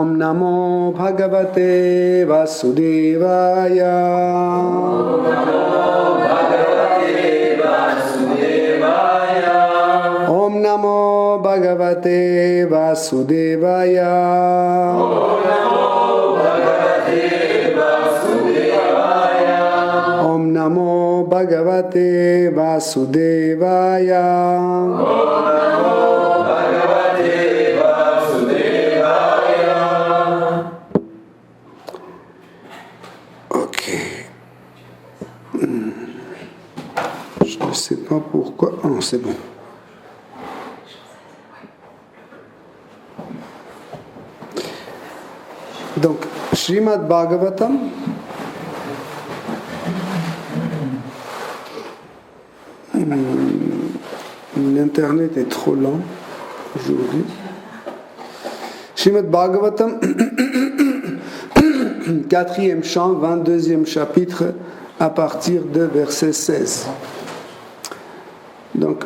Om Namo Bhagavate Vasudevaya. Om Namo Bhagavate Vasudevaya. Om Namo Bhagavate Vasudevaya. Om Namo Bhagavate Vasudevaya. Om Namo Bhagavate Vasudevaya. Je ne sais pas pourquoi. Oh, c'est bon. Donc, Srimad Bhagavatam, l'internet est trop lent aujourd'hui. Srimad Bhagavatam, 4e chant, 22e chapitre, à partir de verset 16. Donc,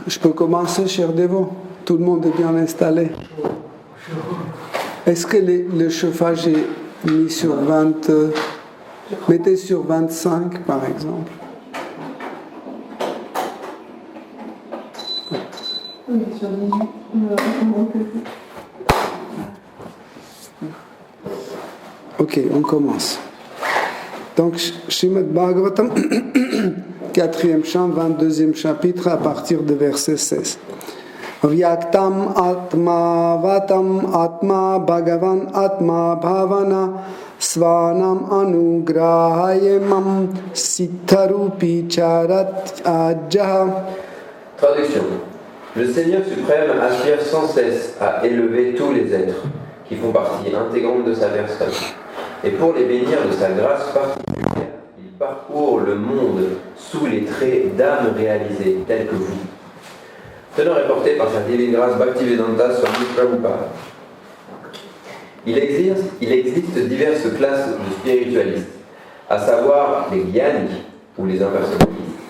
je peux commencer, cher Dévot? Tout le monde est bien installé. Est-ce que le chauffage est mis sur 20... mettez sur 25, par exemple. Oui, sur 18. Ok, on commence. Donc, Srimad Bhagavatam, 4e chant, 22e chapitre, à partir de verset 16. Vyaktam atma vatam atma bhagavan atma bhavana svanam anugrahayamam siddharupi charat ajaha. Traduction. Le Seigneur suprême aspire sans cesse à élever tous les êtres qui font partie intégrante de sa personne. Et pour les bénir de sa grâce particulière, il parcourt le monde sous les traits d'âmes réalisées telles que vous. Tenant est porté par sa divine grâce Bhaktivedanta Swami Prabhupada. Il existe diverses classes de spiritualistes, à savoir les gyanis ou les impersonnalistes,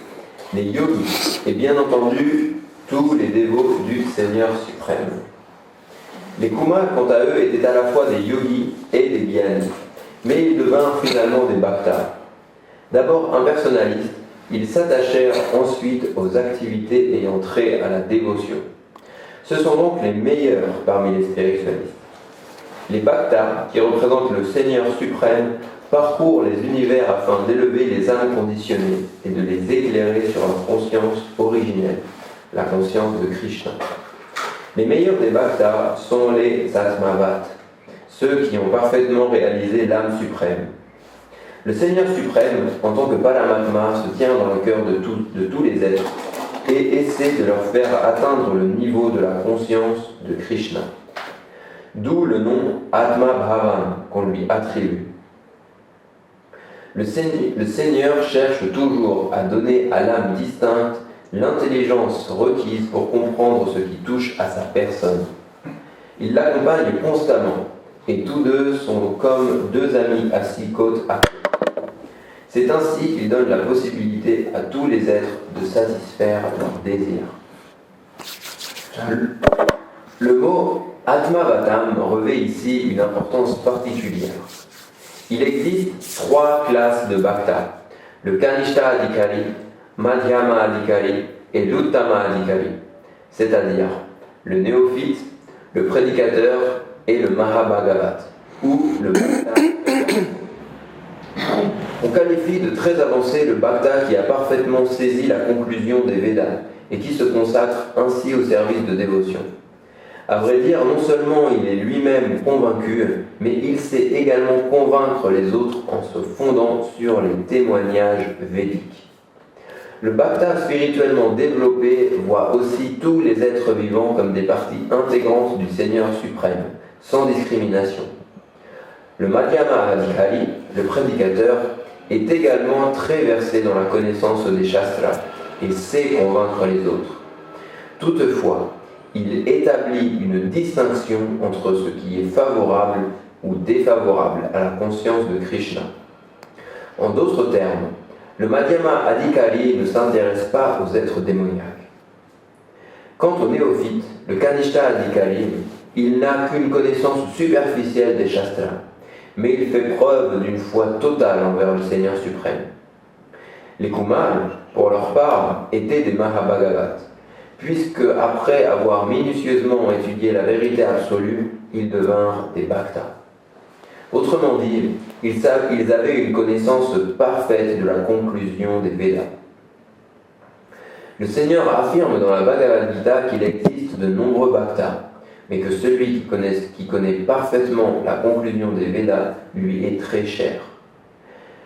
les yogis et bien entendu tous les dévots du Seigneur suprême. Les Kumars, quant à eux, étaient à la fois des yogis et des gyanis, mais ils devinrent finalement des bhaktas. D'abord impersonnalistes, ils s'attachèrent ensuite aux activités ayant trait à la dévotion. Ce sont donc les meilleurs parmi les spiritualistes. Les bhaktas, qui représentent le Seigneur suprême, parcourent les univers afin d'élever les âmes conditionnées et de les éclairer sur leur conscience originelle, la conscience de Krishna. Les meilleurs des bhaktas sont les Atmavat, ceux qui ont parfaitement réalisé l'âme suprême. Le Seigneur suprême, en tant que Paramatma, se tient dans le cœur de tous les êtres et essaie de leur faire atteindre le niveau de la conscience de Krishna. D'où le nom Atma Bhavan qu'on lui attribue. Le Seigneur cherche toujours à donner à l'âme distincte l'intelligence requise pour comprendre ce qui touche à sa personne. Il l'accompagne constamment, et tous deux sont comme deux amis assis côte à côte. C'est ainsi qu'il donne la possibilité à tous les êtres de satisfaire leurs désirs. Le mot Atmavatam revêt ici une importance particulière. Il existe 3 classes de bhakta, le Kanishta Adhikari, Madhyama Adhikari et l'Uttama Adhikari, c'est-à-dire le néophyte, le prédicateur et le Mahabhagavat, ou le Bhakta. On qualifie de très avancé le Bhakta qui a parfaitement saisi la conclusion des Védas et qui se consacre ainsi au service de dévotion. À vrai dire, non seulement il est lui-même convaincu, mais il sait également convaincre les autres en se fondant sur les témoignages védiques. Le Bhakta spirituellement développé voit aussi tous les êtres vivants comme des parties intégrantes du Seigneur suprême, sans discrimination. Le Madhyama Adhikari, le prédicateur, est également très versé dans la connaissance des Shastras et sait convaincre les autres. Toutefois, il établit une distinction entre ce qui est favorable ou défavorable à la conscience de Krishna. En d'autres termes, Le Madhyama Adhikari ne s'intéresse pas aux êtres démoniaques. Quant au néophyte, le Kanishta Adhikari, il n'a qu'une connaissance superficielle des Shastras, mais il fait preuve d'une foi totale envers le Seigneur suprême. Les Kumars, pour leur part, étaient des Mahabhagavats, puisque après avoir minutieusement étudié la vérité absolue, ils devinrent des Bhaktas. Autrement dit, ils avaient une connaissance parfaite de la conclusion des Védas. Le Seigneur affirme dans la Bhagavad Gita qu'il existe de nombreux Bhaktas, mais que celui qui connaît parfaitement la conclusion des Védas lui est très cher.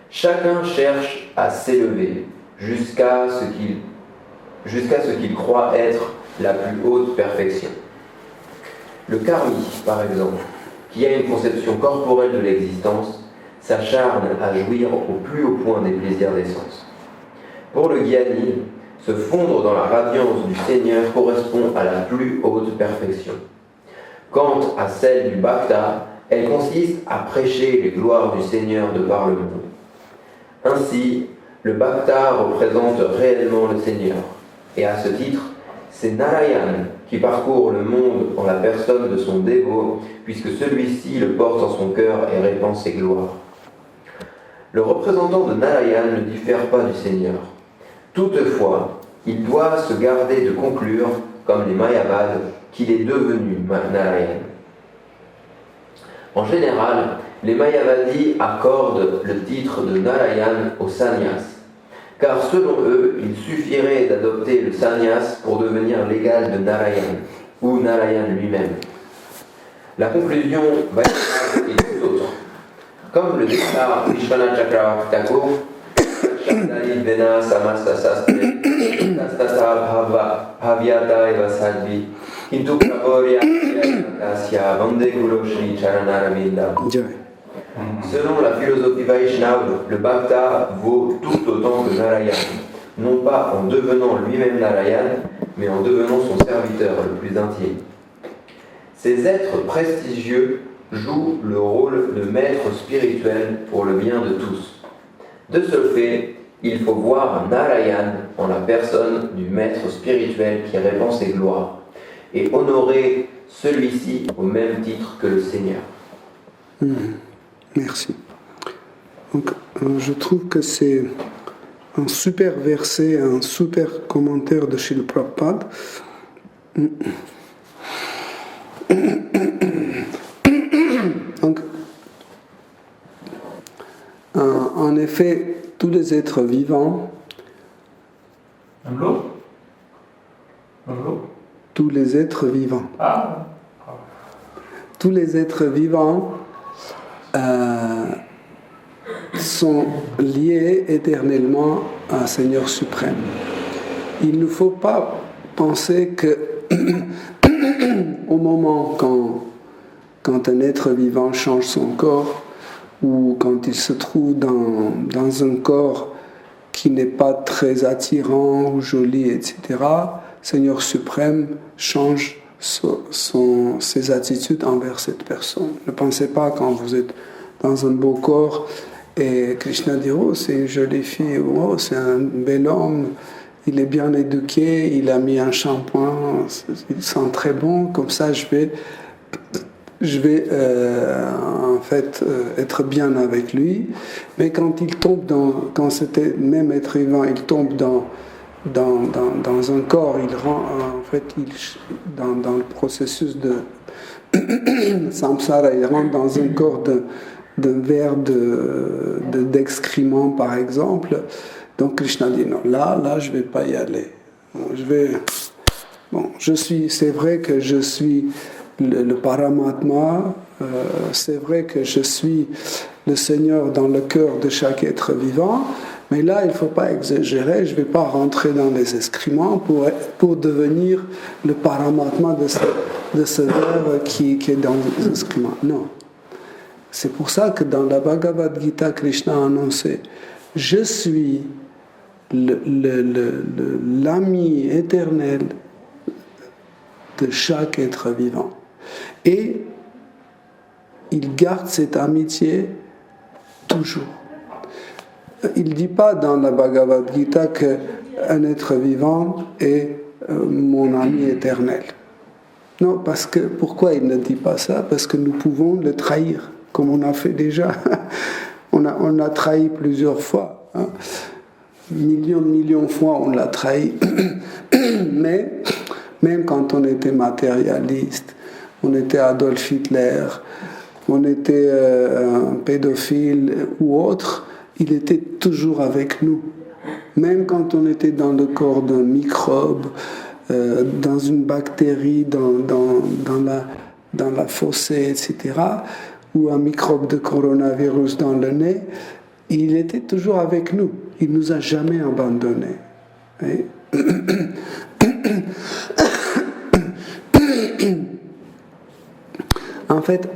Chacun cherche à s'élever jusqu'à ce qu'il croit être la plus haute perfection. Le karmi, par exemple, qui a une conception corporelle de l'existence, s'acharne à jouir au plus haut point des plaisirs des sens. Pour le Gyani, se fondre dans la radiance du Seigneur correspond à la plus haute perfection. Quant à celle du Bhakta, elle consiste à prêcher les gloires du Seigneur de par le monde. Ainsi, le Bhakta représente réellement le Seigneur, et à ce titre, c'est Narayan qui parcourt le monde en la personne de son dévot, puisque celui-ci le porte en son cœur et répand ses gloires. Le représentant de Narayan ne diffère pas du Seigneur. Toutefois, il doit se garder de conclure, comme les Mayavads, qu'il est devenu Narayan. En général, les Mayavadis accordent le titre de Narayan au sannyas, car selon eux, il suffirait d'adopter le sannyas pour devenir l'égal de Narayan, ou Narayan lui-même. La conclusion va être tout autre. Comme le déclare Vishwanath Chakravarti Thakur, Shakdali Vena Samasta Sastre, Tastata Bhavyata Eva Sadvi, Kintu Kavorya Kasya Vande Gulo Shri Charanaravinda. Selon la philosophie Vaishnava, le Bhakta vaut tout autant que Narayan, non pas en devenant lui-même Narayan, mais en devenant son serviteur le plus intime. Ces êtres prestigieux jouent le rôle de maître spirituel pour le bien de tous. De ce fait, il faut voir Narayan en la personne du maître spirituel qui répand ses gloires, et honorer celui-ci au même titre que le Seigneur. Merci. Donc, je trouve que c'est un super verset, un super commentaire de Srila Prabhupada. Donc, en effet, tous les êtres vivants, tous les êtres vivants, tous les êtres vivants sont liés éternellement à Seigneur suprême. Il ne faut pas penser que au moment quand un être vivant change son corps, ou quand il se trouve dans un corps qui n'est pas très attirant ou joli, etc., Seigneur suprême change ses attitudes envers cette personne. Ne pensez pas quand vous êtes dans un beau corps et Krishna dit « Oh, c'est une jolie fille » ou « Oh, c'est un bel homme, il est bien éduqué, il a mis un shampoing, il sent très bon, comme ça je vais en fait être bien avec lui. » Mais quand il tombe quand c'était même être vivant, il tombe dans un corps, il rend en fait dans le processus de samsara, il rentre dans un corps d'un verre d'excréments par exemple. Donc Krishna dit non, là je vais pas y aller. C'est vrai que je suis le Paramatma, c'est vrai que je suis le Seigneur dans le cœur de chaque être vivant, mais là il ne faut pas exagérer, je ne vais pas rentrer dans les excréments pour devenir le Paramatma de ce verre qui est dans les excréments. Non. C'est pour ça que dans la Bhagavad Gita, Krishna a annoncé « Je suis l'ami éternel de chaque être vivant. » Et il garde cette amitié toujours. il ne dit pas dans la Bhagavad Gita qu'un être vivant est mon ami éternel. Non, parce que, pourquoi il ne dit pas ça? Parce que nous pouvons le trahir, comme on a fait déjà. on a trahi plusieurs fois. Hein. Millions de fois, on l'a trahi. Mais, même quand on était matérialiste, on était Adolf Hitler, on était un pédophile ou autre, il était toujours avec nous. Même quand on était dans le corps d'un microbe, dans une bactérie, dans la fossée, etc., ou un microbe de coronavirus dans le nez, il était toujours avec nous. Il ne nous a jamais abandonnés. Et en fait,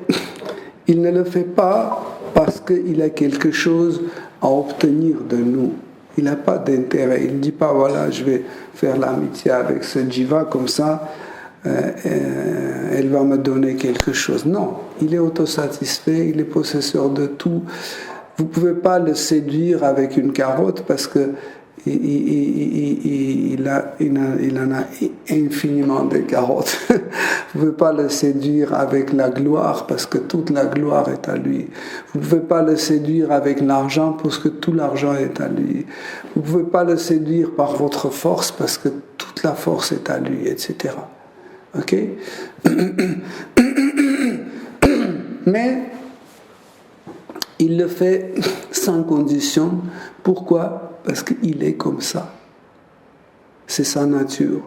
il ne le fait pas parce qu'il a quelque chose à obtenir de nous. Il n'a pas d'intérêt. Il ne dit pas, voilà, je vais faire l'amitié avec ce jiva, comme ça, elle va me donner quelque chose. Non, il est autosatisfait, il est possesseur de tout. Vous ne pouvez pas le séduire avec une carotte parce que il en a infiniment de carottes. Vous ne pouvez pas le séduire avec la gloire parce que toute la gloire est à lui. Vous ne pouvez pas le séduire avec l'argent parce que tout l'argent est à lui. Vous ne pouvez pas le séduire par votre force parce que toute la force est à lui, etc. Ok? Mais il le fait sans condition. Pourquoi? Parce qu'il est comme ça. C'est sa nature.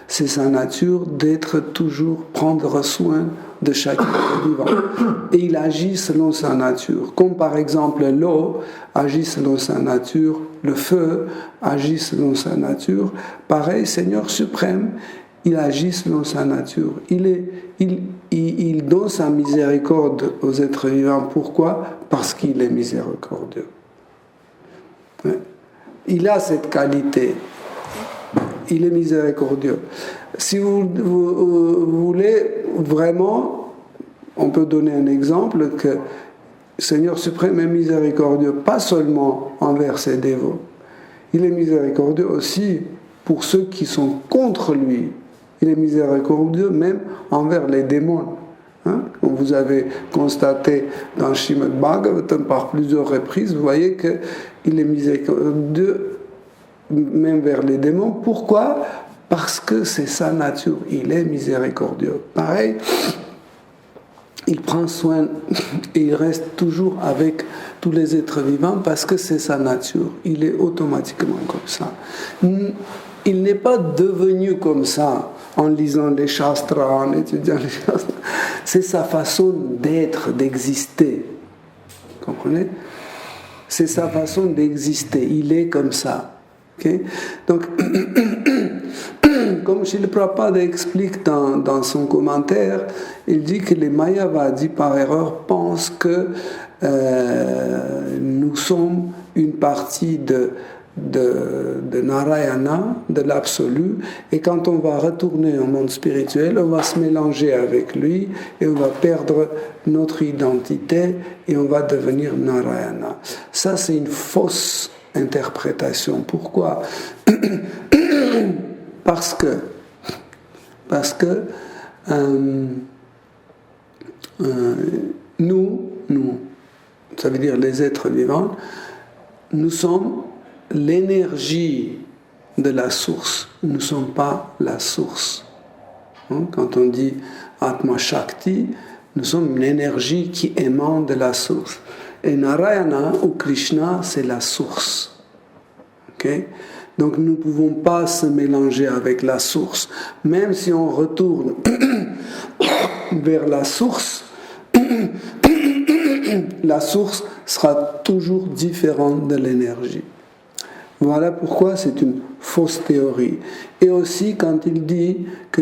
C'est sa nature d'être toujours, prendre soin de chaque être vivant. Et il agit selon sa nature. Comme par exemple l'eau agit selon sa nature, le feu agit selon sa nature. Pareil, Seigneur suprême, il agit selon sa nature. Il donne sa miséricorde aux êtres vivants. Pourquoi? Parce qu'il est miséricordieux. Il a cette qualité. Il est miséricordieux. Si vous voulez vraiment, on peut donner un exemple que le Seigneur suprême est miséricordieux, pas seulement envers ses dévots. Il est miséricordieux aussi pour ceux qui sont contre lui. Il est miséricordieux même envers les démons. Hein? Comme vous avez constaté dans Srimad Bhagavatam par plusieurs reprises, vous voyez qu'il est miséricordieux même vers les démons. Pourquoi? Parce que c'est sa nature. Il est miséricordieux. Pareil, il prend soin et il reste toujours avec tous les êtres vivants parce que c'est sa nature. Il est automatiquement comme ça. Il n'est pas devenu comme ça en lisant les shastras, en étudiant les shastras. C'est sa façon d'être, d'exister. Vous comprenez? C'est sa façon d'exister. Il est comme ça. Okay? Donc, comme Srila Prabhupada explique dans son commentaire, il dit que les Mayavadis, par erreur, pensent que nous sommes une partie de Narayana, de l'absolu, et quand on va retourner au monde spirituel, on va se mélanger avec lui et on va perdre notre identité et on va devenir Narayana. Ça, c'est une fausse interprétation. Pourquoi? Parce que nous, ça veut dire les êtres vivants, nous sommes l'énergie de la source. Nous ne sommes pas la source. Quand on dit Atma Shakti, nous sommes une énergie qui émane de la source. Et Narayana ou Krishna, c'est la source. Okay? Donc nous ne pouvons pas se mélanger avec la source. Même si on retourne vers la source sera toujours différente de l'énergie. Voilà pourquoi c'est une fausse théorie. Et aussi quand ils disent que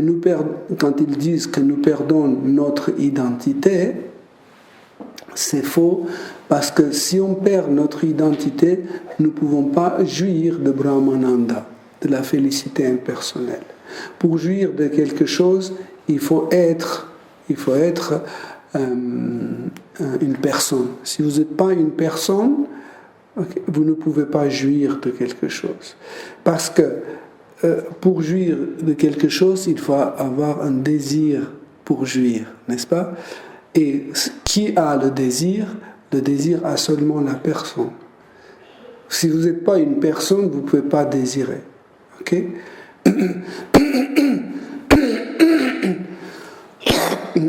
nous perdons notre identité, c'est faux, parce que si on perd notre identité, nous ne pouvons pas jouir de Brahmananda, de la félicité impersonnelle. Pour jouir de quelque chose, il faut être une personne. Si vous n'êtes pas une personne, Okay? Vous ne pouvez pas jouir de quelque chose. Parce que pour jouir de quelque chose, il faut avoir un désir pour jouir, n'est-ce pas? Et qui a le désir? Le désir a seulement la personne. Si vous n'êtes pas une personne, vous ne pouvez pas désirer. Ok?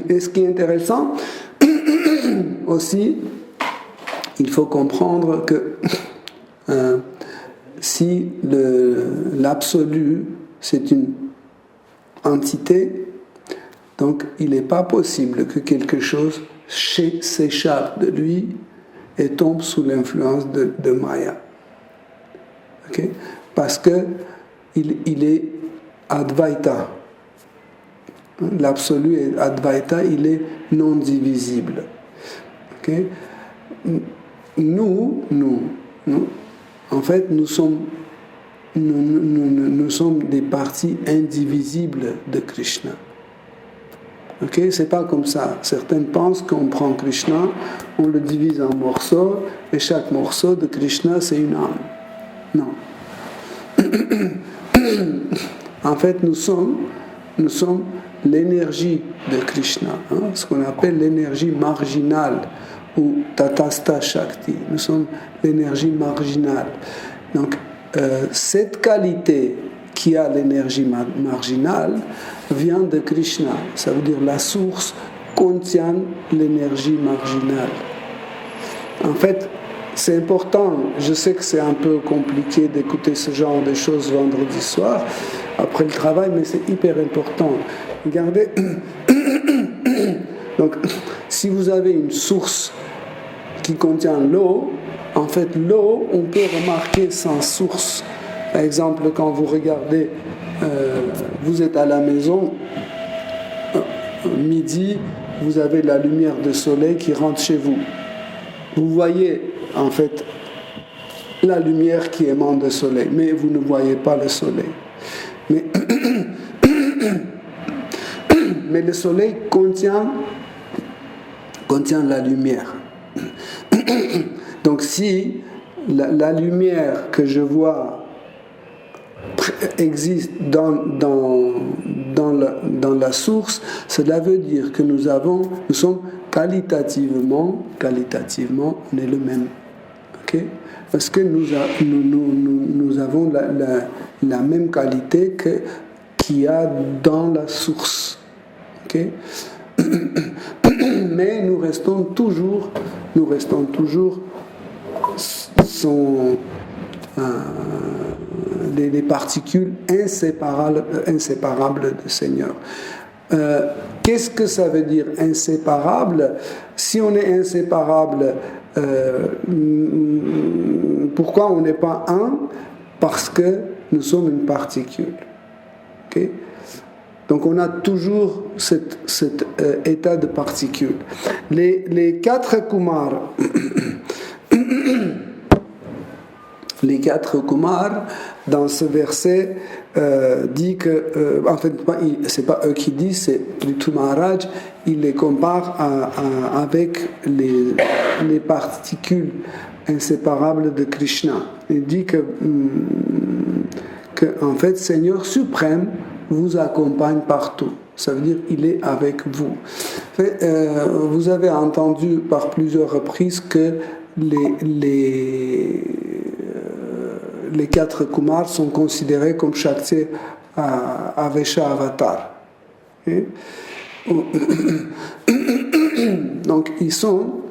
Et ce qui est intéressant, aussi, il faut comprendre que si l'absolu, c'est une entité, donc il n'est pas possible que quelque chose s'échappe de lui et tombe sous l'influence de Maya. Okay? Parce que il est Advaita. L'absolu est Advaita, il est non divisible. Okay? Nous, en fait, nous sommes des parties indivisibles de Krishna. Okay? C'est pas comme ça. Certains pensent qu'on prend Krishna, on le divise en morceaux, et chaque morceau de Krishna, c'est une âme. Non. En fait, nous sommes l'énergie de Krishna, ce qu'on appelle l'énergie marginale, ou Tatastha Shakti. Nous sommes l'énergie marginale. Donc, cette qualité qui a l'énergie marginale vient de Krishna. Ça veut dire la source contient l'énergie marginale. En fait, c'est important. Je sais que c'est un peu compliqué d'écouter ce genre de choses vendredi soir, après le travail, mais c'est hyper important. Regardez. Donc, si vous avez une source qui contient l'eau, en fait, l'eau, on peut remarquer sans source. Par exemple, quand vous regardez, vous êtes à la maison, midi, vous avez la lumière du soleil qui rentre chez vous. Vous voyez, en fait, la lumière qui émane du soleil, mais vous ne voyez pas le soleil. Mais le soleil contient la lumière. Donc si la lumière que je vois existe dans la source, cela veut dire que nous sommes qualitativement, on est le même. Okay? Parce que nous avons la même qualité qu'il y a dans la source. Okay? Mais nous restons toujours les particules inséparables du Seigneur. Qu'est-ce que ça veut dire inséparable? Si on est inséparable, pourquoi on n'est pas un? Parce que nous sommes une particule. Okay? Donc on a toujours cet état de particule. Les quatre Kumars, dans ce verset, dit que, en fait, c'est pas eux qui disent, c'est plutôt Maharaj, il les compare avec les particules inséparables de Krishna. Il dit que en fait, Seigneur suprême vous accompagne partout. Ça veut dire qu'il est avec vous. Vous avez entendu par plusieurs reprises que les quatre Kumars sont considérés comme Shakti Avesha Avatar. Okay? Donc ils sont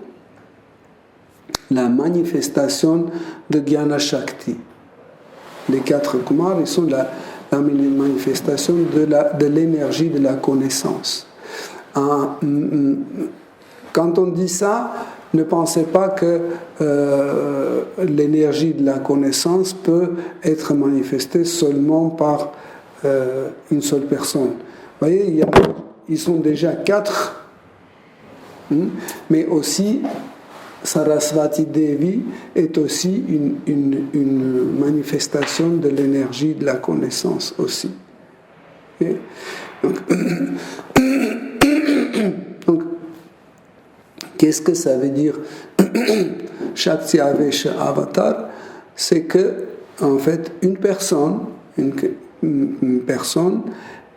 la manifestation de Jnana Shakti. Les quatre Kumars, ils sont la manifestation de l'énergie de la connaissance. Quand on dit ça, ne pensez pas que l'énergie de la connaissance peut être manifestée seulement par une seule personne. Vous voyez, ils sont déjà quatre, mais aussi Sarasvati Devi est aussi une manifestation de l'énergie de la connaissance aussi. Okay? Donc, qu'est-ce que ça veut dire Shakti Avesh Avatar, c'est que, en fait, une personne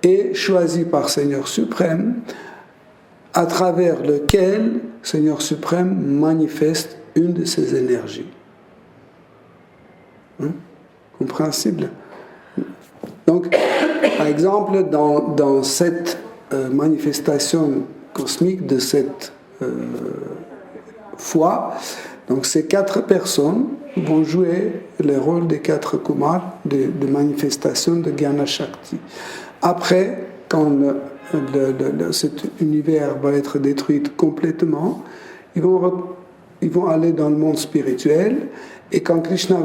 est choisie par Seigneur Suprême, à travers lequel Seigneur Suprême manifeste une de ses énergies. Compréhensible? Donc, par exemple, dans cette manifestation cosmique de cette foi, donc ces 4 personnes vont jouer le rôle des 4 Kumars de manifestation de Jnana Shakti. Après, quand cet univers va être détruit complètement, ils vont aller dans le monde spirituel, et quand Krishna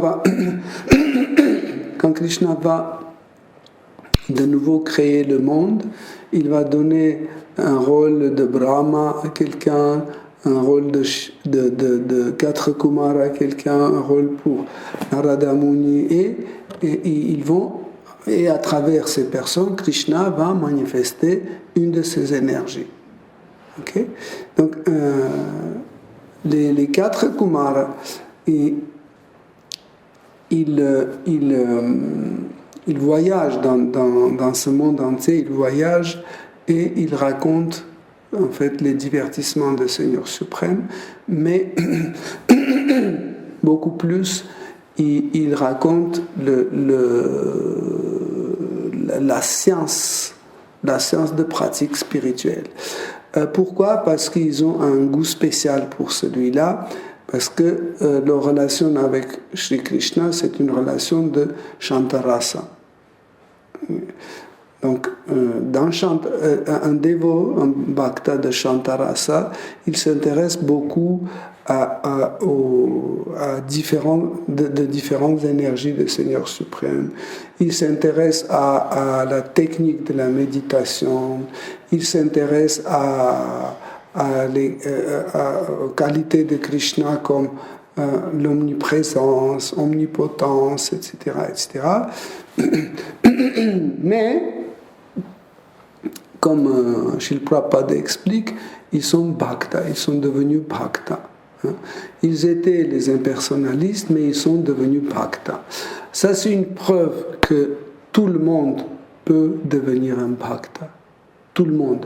va de nouveau créer le monde, il va donner un rôle de Brahma à quelqu'un, un rôle de 4 Kumars à quelqu'un, un rôle pour Narada Muni, et à travers ces personnes, Krishna va manifester une de ses énergies. Okay? Donc, les 4 Kumars, ils voyagent dans ce monde entier, ils voyagent et ils racontent en fait les divertissements du Seigneur suprême, mais beaucoup plus, ils racontent la science de pratique spirituelle. Pourquoi? Parce qu'ils ont un goût spécial pour celui-là, parce que leur relation avec Sri Krishna, c'est une relation de Shantarasa. Donc, un dévot, un bhakta de Shantarasa, il s'intéresse beaucoup à différentes énergies du Seigneur suprême. Il s'intéresse à la technique de la méditation. Il s'intéresse aux qualités de Krishna comme l'omniprésence, omnipotence, etc., etc. Mais, comme Srila Prabhupada explique, ils sont bhakta, ils sont devenus bhakta. Ils étaient les impersonnalistes, mais ils sont devenus bhakta. Ça, c'est une preuve que tout le monde peut devenir un bhakta. Tout le monde.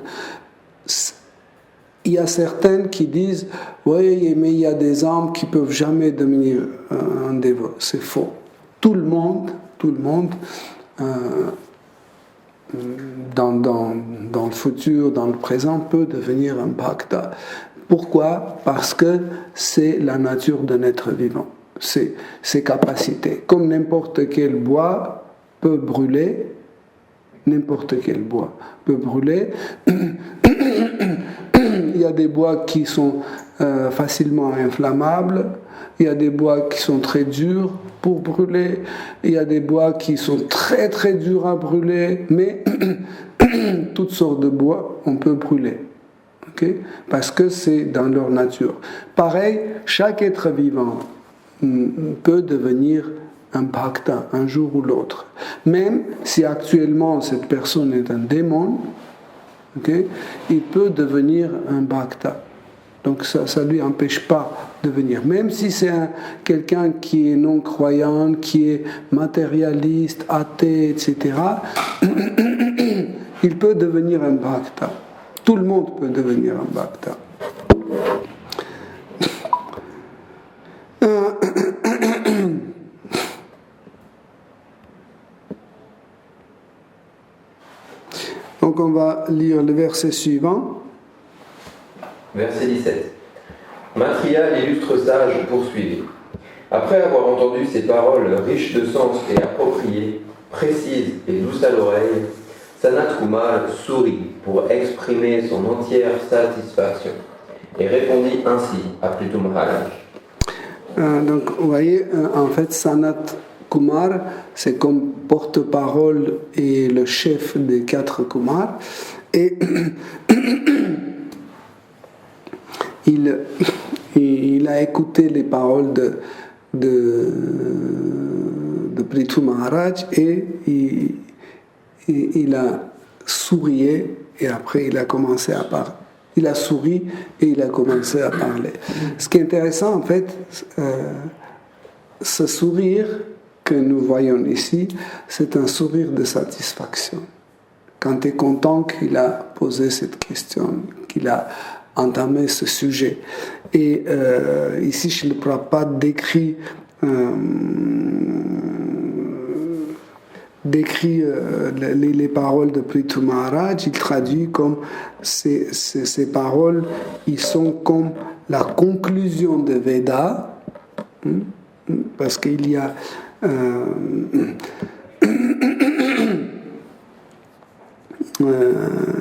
Il y a certaines qui disent « Oui, mais il y a des âmes qui ne peuvent jamais devenir un dévot ». C'est faux. Tout le monde, dans le futur, dans le présent, peut devenir un bhakta. Pourquoi? Parce que c'est la nature d'un être vivant, c'est ses capacités. Comme n'importe quel bois peut brûler, il y a des bois qui sont facilement inflammables, il y a des bois qui sont très durs pour brûler, il y a des bois qui sont très très durs à brûler, mais toutes sortes de bois on peut brûler. Okay? Parce que c'est dans leur nature. Pareil, chaque être vivant peut devenir un bhakta un jour ou l'autre. Même si actuellement cette personne est un démon, okay, il peut devenir un bhakta. Donc ça ne lui empêche pas de venir. Même si c'est quelqu'un qui est non-croyant, qui est matérialiste, athée, etc., il peut devenir un bhakta. Tout le monde peut devenir un bhakta. Donc on va lire le verset suivant. Verset 17. Maitreya, l'illustre sage, poursuivit. Après avoir entendu ces paroles riches de sens et appropriées, précises et douces à l'oreille, Sanat Kumar sourit pour exprimer son entière satisfaction et répondit ainsi à Prithu Maharaj. Donc vous voyez, en fait, Sanat Kumar, c'est comme porte-parole et le chef des 4 Kumars. Et il a écouté les paroles de Prithu Maharaj et il a sourié et après il a commencé à Il a souri et il a commencé à parler. Ce qui est intéressant, en fait, ce sourire que nous voyons ici, c'est un sourire de satisfaction. Quand tu es content qu'il a posé cette question, qu'il a entamé ce sujet. Et ici, Srila Prabhupada décrit les paroles de Prithu Maharaj. Il traduit comme ces paroles, ils sont comme la conclusion de Veda, parce qu'il y a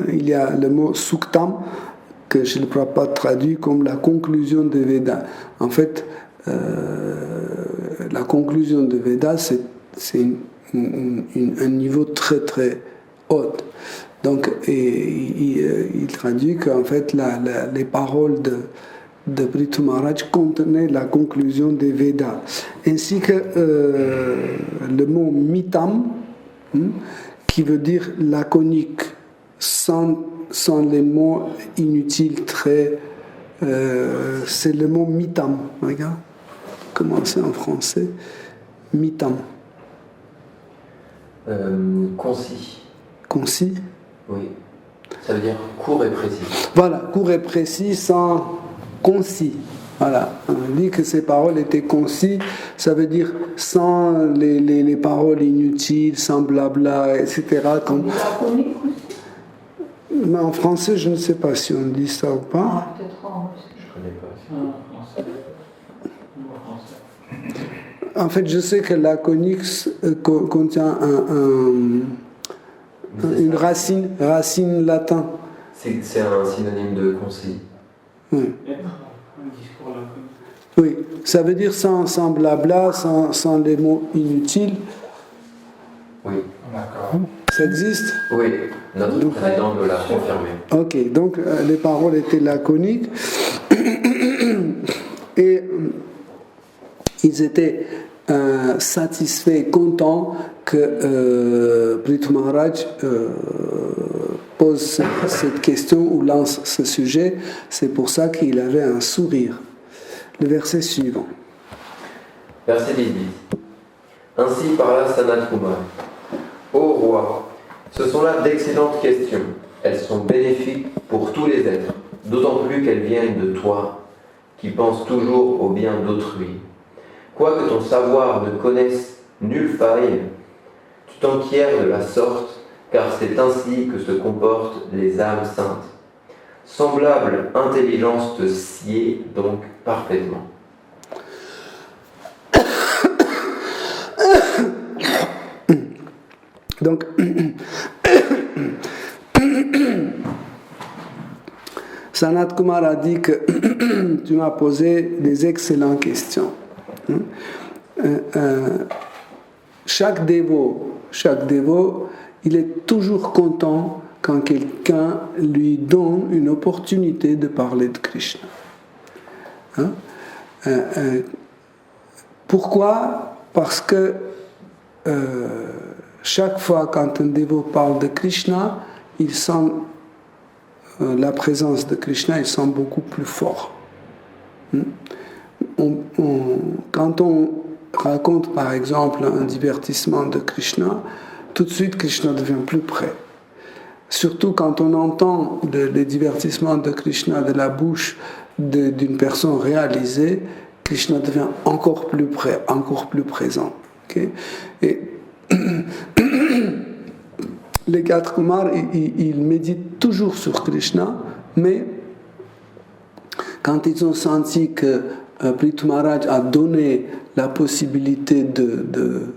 il y a le mot Suktam que Srila Prabhupada traduit comme la conclusion de Veda. En fait, la conclusion de Veda, c'est un niveau très très haut. Donc, il traduit qu'en fait, les paroles de Prithu Maharaj contenaient la conclusion des Vedas. Ainsi que le mot mitam, qui veut dire laconique, sans les mots inutiles, très. C'est le mot mitam. Regarde, comment c'est en français? Mitam. Concis. Concis? Oui. Ça veut dire court et précis. Voilà, court et précis, sans concis. Voilà, on dit que ces paroles étaient concis, ça veut dire sans les paroles inutiles, sans blabla, etc. Comme... Mais en français, je ne sais pas si on dit ça ou pas. Je ne connais pas. En fait, je sais que laconique contient une racine latin. C'est un synonyme de concis. Oui. Oui, ça veut dire sans blabla, sans les mots inutiles. Oui. D'accord. Ça existe? Oui, notre président me l'a confirmé. Ok, donc les paroles étaient laconiques et ils étaient satisfaits, contents que Prithu Maharaj pose cette question ou lance ce sujet. C'est pour ça qu'il avait un sourire. Le verset suivant. Verset 18. Ainsi parla Sanat Kumar. Ô roi, ce sont là d'excellentes questions. Elles sont bénéfiques pour tous les êtres, d'autant plus qu'elles viennent de toi, qui penses toujours au bien d'autrui. Quoique ton savoir ne connaisse nulle faille, tu t'enquières de la sorte, car c'est ainsi que se comportent les âmes saintes. Semblable intelligence te sied donc parfaitement. Donc, Sanat Kumar a dit que tu m'as posé des excellentes questions. Chaque dévot, il est toujours content quand quelqu'un lui donne une opportunité de parler de Krishna. Pourquoi? Parce que chaque fois quand un dévot parle de Krishna, il sent la présence de Krishna, il sent beaucoup plus fort. Quand on raconte par exemple un divertissement de Krishna, tout de suite Krishna devient plus près. Surtout quand on entend les divertissements de Krishna de la bouche d'une personne réalisée, Krishna devient encore plus près, encore plus présent. Okay? Et les 4 Kumars, ils méditent toujours sur Krishna, mais quand ils ont senti que Prithu Maharaj a donné la possibilité de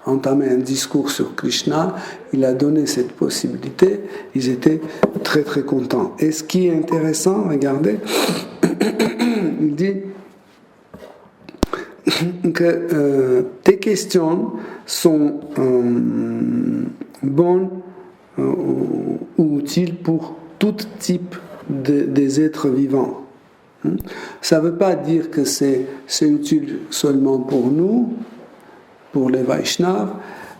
entamer un discours sur Krishna, il a donné cette possibilité, ils étaient très très contents. Et ce qui est intéressant, regardez, il dit que tes questions sont bonnes ou utiles pour tout type des êtres vivants. Ça ne veut pas dire que c'est utile seulement pour nous, pour les Vaishnavas,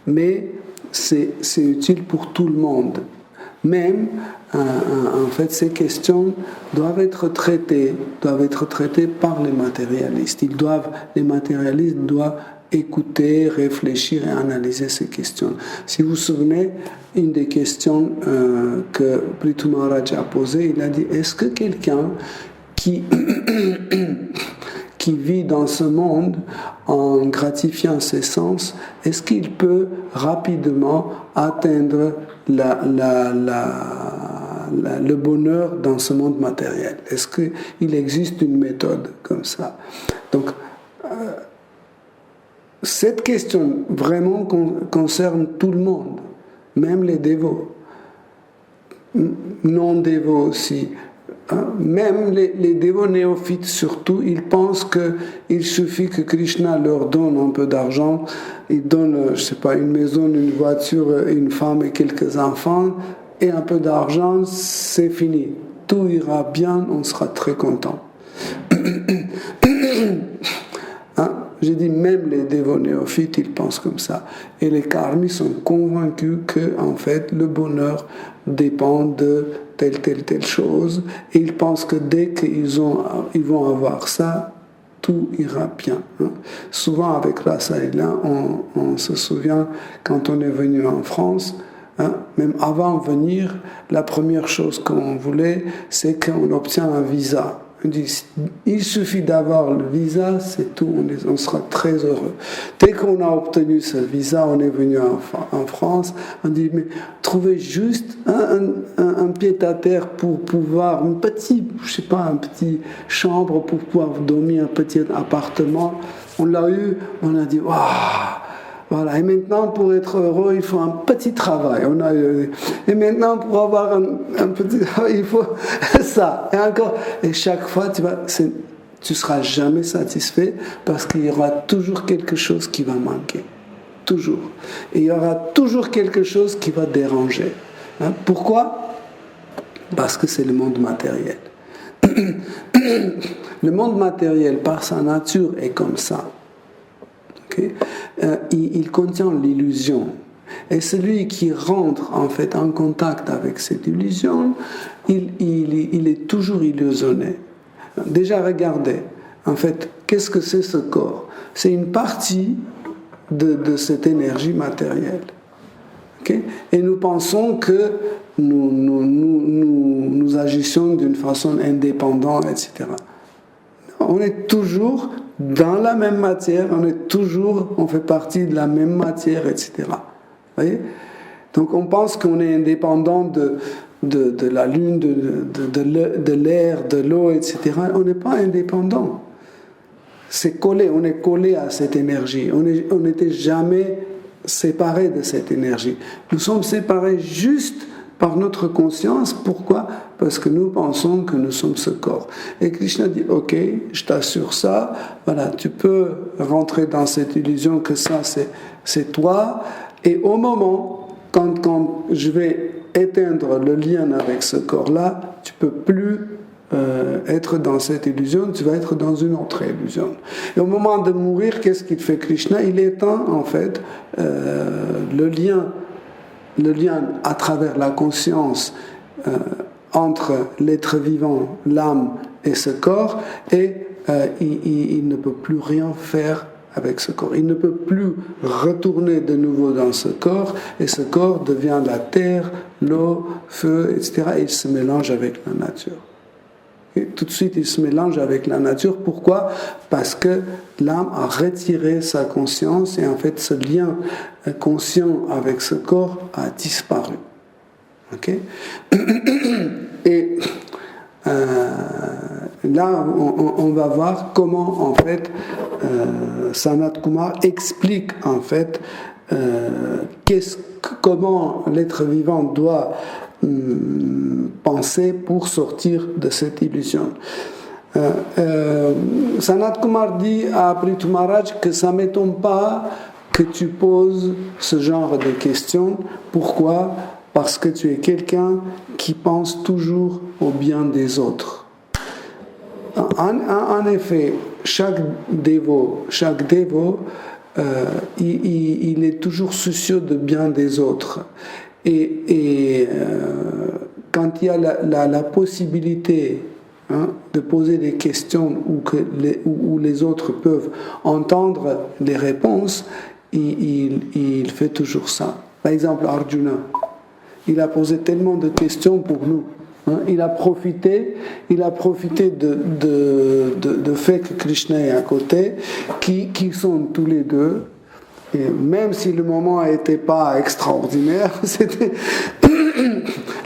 mais c'est utile pour tout le monde. même, en fait, ces questions doivent être traitées par les matérialistes. Les matérialistes doivent écouter, réfléchir et analyser ces questions. Si vous vous souvenez, une des questions que Prithu Maharaj a posées, il a dit, est-ce que quelqu'un qui vit dans ce monde en gratifiant ses sens, est-ce qu'il peut rapidement atteindre le bonheur dans ce monde matériel? Est-ce qu'il existe une méthode comme ça? Donc, cette question vraiment concerne tout le monde, même les dévots, non-dévots aussi. Même les dévots néophytes surtout, ils pensent qu'il suffit que Krishna leur donne un peu d'argent, il donne, je sais pas, une maison, une voiture, une femme et quelques enfants, et un peu d'argent, c'est fini. Tout ira bien, on sera très content. J'ai dit, même les dévots néophytes, ils pensent comme ça. Et les karmis sont convaincus que, en fait, le bonheur dépend de telle chose. Et ils pensent que dès qu'ils vont avoir ça, tout ira bien. Souvent, avec Rasa et là, on se souvient, quand on est venu en France, même avant de venir, la première chose qu'on voulait, c'est qu'on obtient un visa. On dit, il suffit d'avoir le visa, c'est tout, on sera très heureux. Dès qu'on a obtenu ce visa, on est venu en France, on dit, mais trouvez juste un pied-à-terre pour pouvoir, une petite chambre pour pouvoir dormir, un petit appartement. On l'a eu, on a dit, waouh! Voilà. Et maintenant, pour être heureux, il faut un petit travail. Et maintenant, pour avoir un petit travail, il faut ça. Et encore. Et chaque fois, tu seras jamais satisfait parce qu'il y aura toujours quelque chose qui va manquer. Toujours. Et il y aura toujours quelque chose qui va déranger. Pourquoi? Parce que c'est le monde matériel. Le monde matériel, par sa nature, est comme ça. Il contient l'illusion. Et celui qui rentre en fait en contact avec cette illusion, il est toujours illusionné. Déjà, regardez, en fait, qu'est-ce que c'est ce corps? C'est une partie de cette énergie matérielle. Et nous pensons que nous agissons d'une façon indépendante, etc. On est toujours dans la même matière, on fait partie de la même matière, etc. Voyez? Donc on pense qu'on est indépendant de la lune, de l'air, de l'eau, etc. On n'est pas indépendant. On est collé à cette énergie. On n'était jamais séparés de cette énergie. Nous sommes séparés juste par notre conscience. Pourquoi? Parce que nous pensons que nous sommes ce corps. Et Krishna dit, ok, je t'assure ça, voilà, tu peux rentrer dans cette illusion que ça c'est toi, et au moment, quand je vais éteindre le lien avec ce corps-là, tu ne peux plus être dans cette illusion, tu vas être dans une autre illusion. Et au moment de mourir, qu'est-ce qu'il fait Krishna? Il éteint en fait le lien à travers la conscience entre l'être vivant, l'âme et ce corps, et il ne peut plus rien faire avec ce corps. Il ne peut plus retourner de nouveau dans ce corps, et ce corps devient la terre, l'eau, feu, etc. Et il se mélange avec la nature. Et tout de suite, il se mélange avec la nature. Pourquoi? Parce que l'âme a retiré sa conscience, et en fait, ce lien conscient avec ce corps a disparu. Ok? Et là, on va voir comment, en fait, Sanat Kumar explique, en fait, comment l'être vivant doit penser pour sortir de cette illusion. Sanat Kumar dit à Prithu Maharaj que ça ne m'étonne pas que tu poses ce genre de questions. Pourquoi? Parce que tu es quelqu'un qui pense toujours au bien des autres. En effet, chaque dévot, il est toujours soucieux du bien des autres. Et quand il y a la possibilité de poser des questions où les autres peuvent entendre les réponses, il fait toujours ça. Par exemple, Arjuna, il a posé tellement de questions pour nous. Il a profité de fait que Krishna est à côté, qui sont tous les deux. Et même si le moment n'était pas extraordinaire,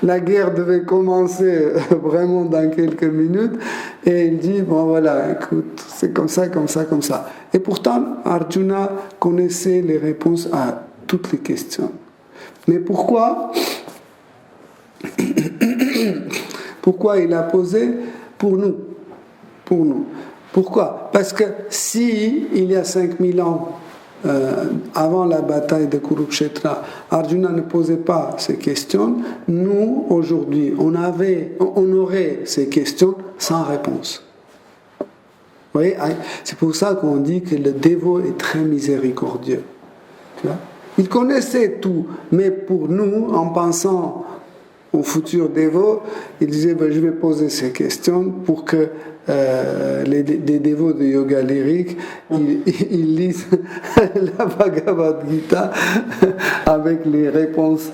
la guerre devait commencer vraiment dans quelques minutes, et il dit, bon voilà, écoute, c'est comme ça, comme ça, comme ça. Et pourtant, Arjuna connaissait les réponses à toutes les questions. Mais pourquoi il a posé pour nous? Pourquoi? Parce que si il y a 5000 ans, avant la bataille de Kurukshetra, Arjuna ne posait pas ces questions, nous, aujourd'hui, on aurait ces questions sans réponse. Vous voyez, c'est pour ça qu'on dit que le dévot est très miséricordieux. Tu vois? Il connaissait tout, mais pour nous, en pensant au futur dévot, il disait, je vais poser ces questions pour que les dévots de yoga lyrique, ils lisent la Bhagavad Gita avec les réponses.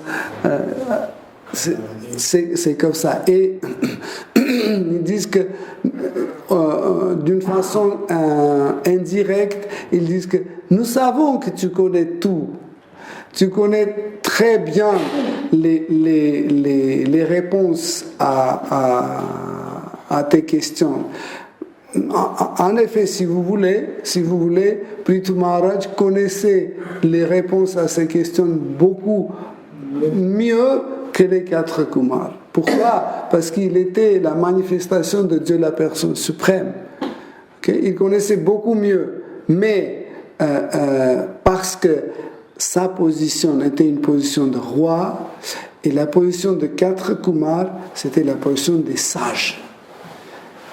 C'est comme ça. Et ils disent que d'une façon indirecte, ils disent que nous savons que tu connais tout. Tu connais très bien les réponses à tes questions. En effet, si vous voulez, Prithu Maharaj connaissait les réponses à ces questions beaucoup mieux que les 4 Kumars. Pourquoi? Parce qu'il était la manifestation de Dieu, la personne suprême. Okay? Il connaissait beaucoup mieux, mais parce que sa position était une position de roi, et la position de 4 Kumars, c'était la position des sages.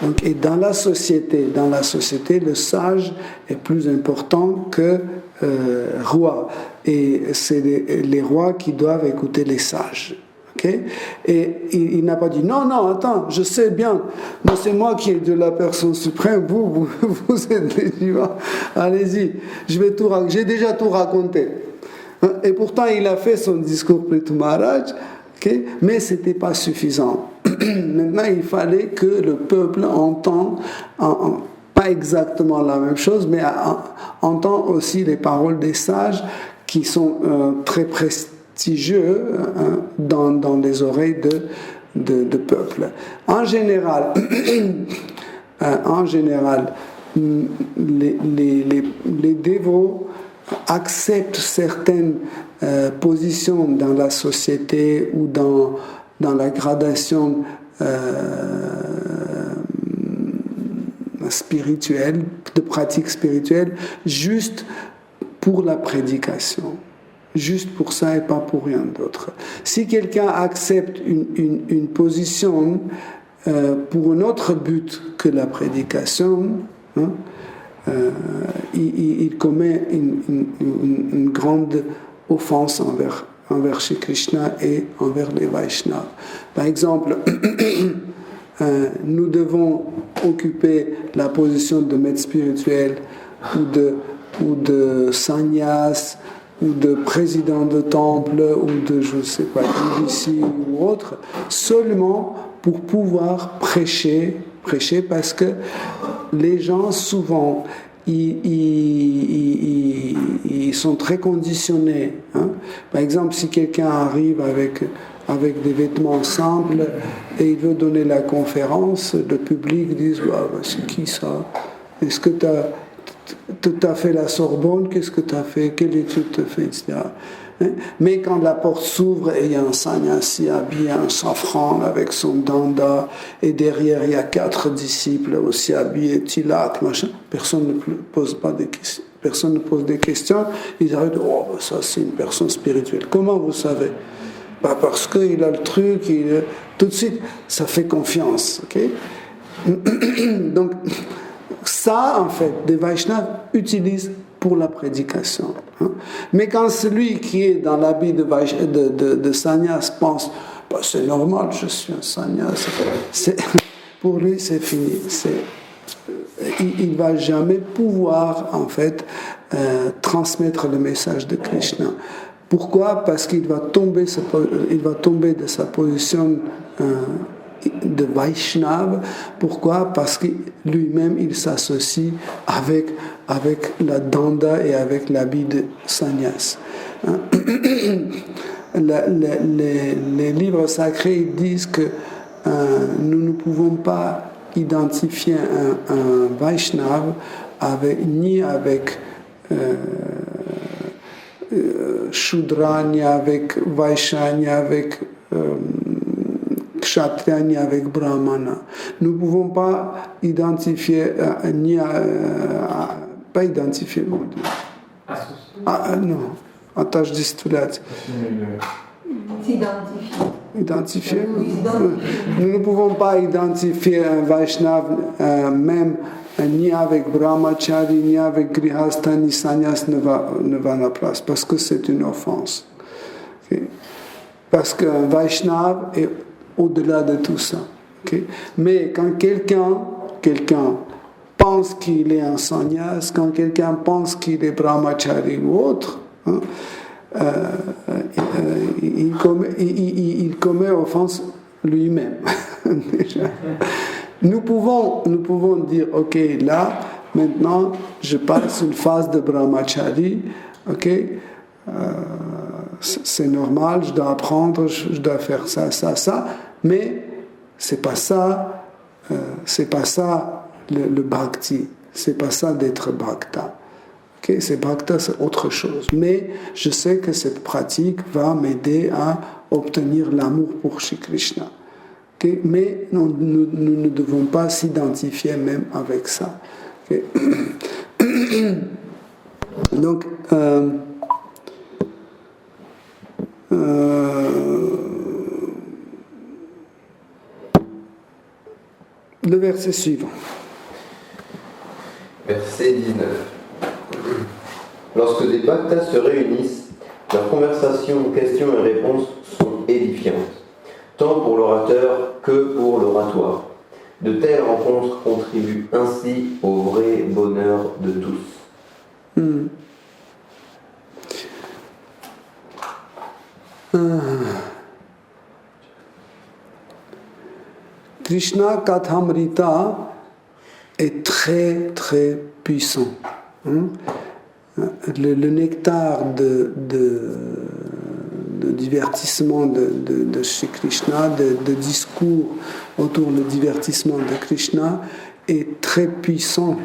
Donc, et dans la société, le sage est plus important que roi. Et c'est les rois qui doivent écouter les sages. Okay? Et il n'a pas dit non, attends, je sais bien, mais c'est moi qui ai de la personne suprême, vous êtes les divins, allez-y, j'ai déjà tout raconté. Et pourtant, il a fait son discours Prithu Maharaj, okay? Mais ce n'était pas suffisant. Maintenant, il fallait que le peuple entende, pas exactement la même chose, mais entend aussi les paroles des sages qui sont très prestigieux dans les oreilles de peuple. En général, les dévots acceptent certaines positions dans la société ou dans la gradation spirituelle, de pratique spirituelle, juste pour la prédication. Juste pour ça et pas pour rien d'autre. Si quelqu'un accepte une position pour un autre but que la prédication, il commet une grande offense envers Shri Krishna et envers les Vaishnavas. Par exemple, nous devons occuper la position de maître spirituel ou de sannyas ou de président de temple ou de, je ne sais pas, ici ou autre, seulement pour pouvoir prêcher parce que les gens souvent ils sont très conditionnés. Par exemple, si quelqu'un arrive avec des vêtements simples et il veut donner la conférence, le public dit c'est qui ça? Est-ce que tu as fait la Sorbonne? Qu'est-ce que tu as fait? Quelle étude tu as fait? Etc. Mais quand la porte s'ouvre et il y a un sannyasi habillé en safran avec son danda et derrière il y a 4 disciples aussi habillés, tilak, machin, personne ne pose des questions. Ils arrivent, ça c'est une personne spirituelle. Comment vous savez? Parce qu'il a le truc, tout de suite ça fait confiance. Okay? Donc ça en fait, des Vaishnavas utilisent pour la prédication. Hein. Mais quand celui qui est dans l'habit de sannyas pense, bah, c'est normal, je suis un sannyas, pour lui c'est fini. Il ne va jamais pouvoir en fait transmettre le message de Krishna. Pourquoi? Parce qu'il va tomber de sa position de Vaishnava. Pourquoi? Parce que lui-même il s'associe avec la danda et avec l'habit de sannyas. Hein? Les livres sacrés disent que nous ne pouvons pas identifier un Vaishnava ni avec Shudra, ni avec Vaishya, ni avec Kshatriya, ni avec Brahmana. Nous ne pouvons pas identifier, pas identifier, mon Dieu. Non, attends, je dis tout là. Identifier. Nous ne pouvons pas identifier un Vaishnava même ni avec Brahmachari, ni avec Grihastha, ni Sannyas ne va à la place, parce que c'est une offense. Okay? Parce qu'un Vaishnava est au-delà de tout ça. Okay? Mais quand quelqu'un pense qu'il est un Sannyas, quand quelqu'un pense qu'il est Brahmachari ou autre, hein, il commet offense lui-même. Déjà. Nous pouvons dire, ok, là, maintenant, je passe une phase de brahmachari, ok, c'est normal, je dois apprendre, je dois faire ça, mais c'est pas ça le bhakti, c'est pas ça d'être bhakta. Okay, c'est bhakta, c'est autre chose. Mais je sais que cette pratique va m'aider à obtenir l'amour pour Shri Krishna. Okay, mais nous ne devons pas s'identifier même avec ça. Okay. Donc, le verset suivant. Verset 19. Lorsque des bhaktas se réunissent, leurs conversations, questions et réponses sont édifiantes, tant pour l'orateur que pour l'oratoire. De telles rencontres contribuent ainsi au vrai bonheur de tous. Krishna Kathamrita est très très puissant. Le nectar de divertissement de Shri Krishna, de discours autour du divertissement de Krishna est très puissant.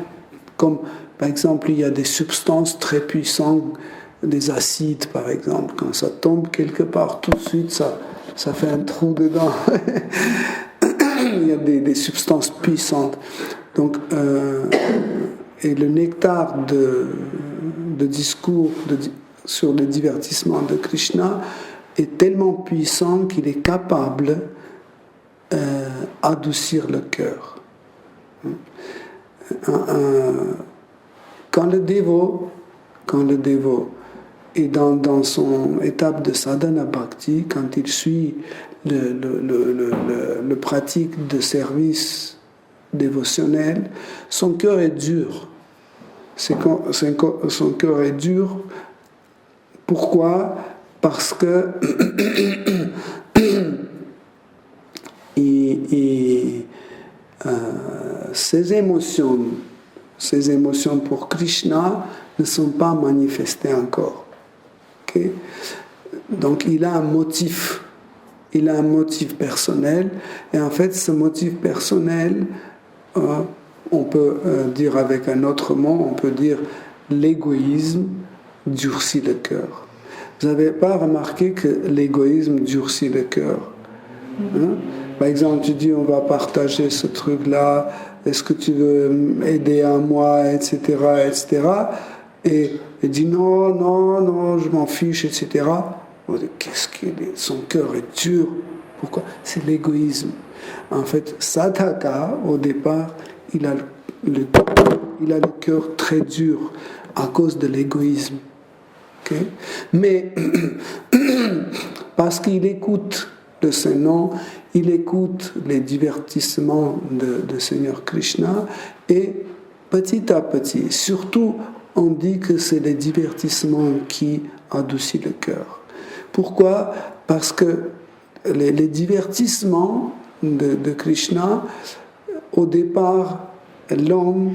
Comme par exemple, il y a des substances très puissantes, des acides par exemple. Quand ça tombe quelque part, tout de suite, ça fait un trou dedans. Il y a des substances puissantes. Donc, et le nectar de discours sur le divertissement de Krishna est tellement puissant qu'il est capable d'adoucir le cœur. Quand le dévot est dans son étape de sadhana bhakti, quand il suit le pratique de service dévotionnel, son cœur est dur. Son cœur est dur. Pourquoi? Parce que ses émotions pour Krishna ne sont pas manifestées encore. Okay? Donc il a un motif personnel, et en fait ce motif personnel, on peut dire avec un autre mot, on peut dire l'égoïsme durcit le cœur. Vous n'avez pas remarqué que l'égoïsme durcit le cœur? Hein? Par exemple, tu dis on va partager ce truc-là, est-ce que tu veux aider à moi, etc., etc. Et il dit non, je m'en fiche, etc. On dit, qu'est-ce qu'il est? Son cœur est dur. Pourquoi? C'est l'égoïsme. En fait, Sadhaka, au départ, il a le cœur très dur. à cause de l'égoïsme. Okay? Mais parce qu'il écoute le Saint-Nom, il écoute les divertissements de Seigneur Krishna et petit à petit, surtout on dit que c'est les divertissements qui adoucissent le cœur. Pourquoi? Parce que les divertissements de Krishna, au départ, l'homme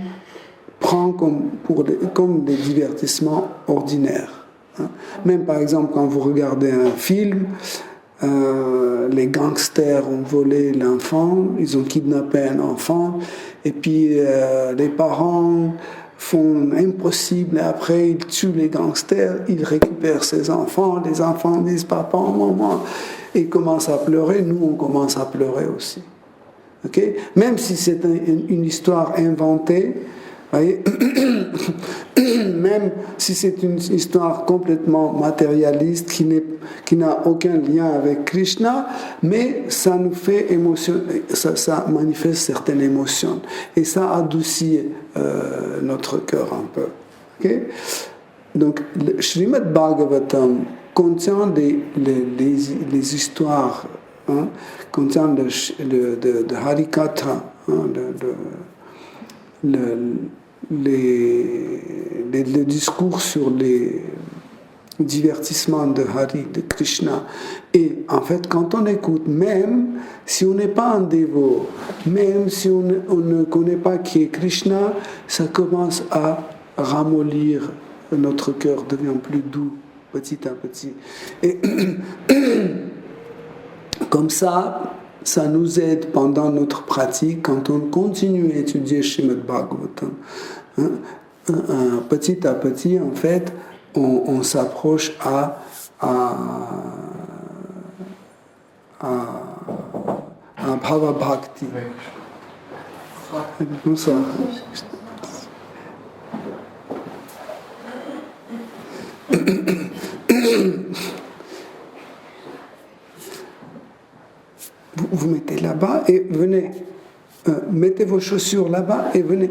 prend comme des divertissements ordinaires. Même par exemple, quand vous regardez un film, les gangsters ont volé l'enfant, ils ont kidnappé un enfant, et puis les parents font l'impossible, et après ils tuent les gangsters, ils récupèrent ces enfants, les enfants disent papa, maman, et ils commencent à pleurer, nous on commence à pleurer aussi. Okay? Même si c'est une histoire inventée, voyez, même si c'est une histoire complètement matérialiste qui n'a aucun lien avec Krishna, mais ça nous fait émotionner, ça manifeste certaines émotions et ça adoucit notre cœur un peu. Okay? Donc, le Srimad Bhagavatam contient les histoires, contient de Harikatha, le discours sur les divertissements de Hari, de Krishna. Et en fait, quand on écoute, même si on n'est pas un dévot, même si on ne connaît pas qui est Krishna, ça commence à ramollir, notre cœur devient plus doux petit à petit. Et comme ça nous aide pendant notre pratique, quand on continue à étudier Srimad Bhagavatam. Petit à petit, en fait, on s'approche à Bhava Bhakti. Bonsoir. Vous mettez là-bas et venez. Mettez vos chaussures là-bas et venez.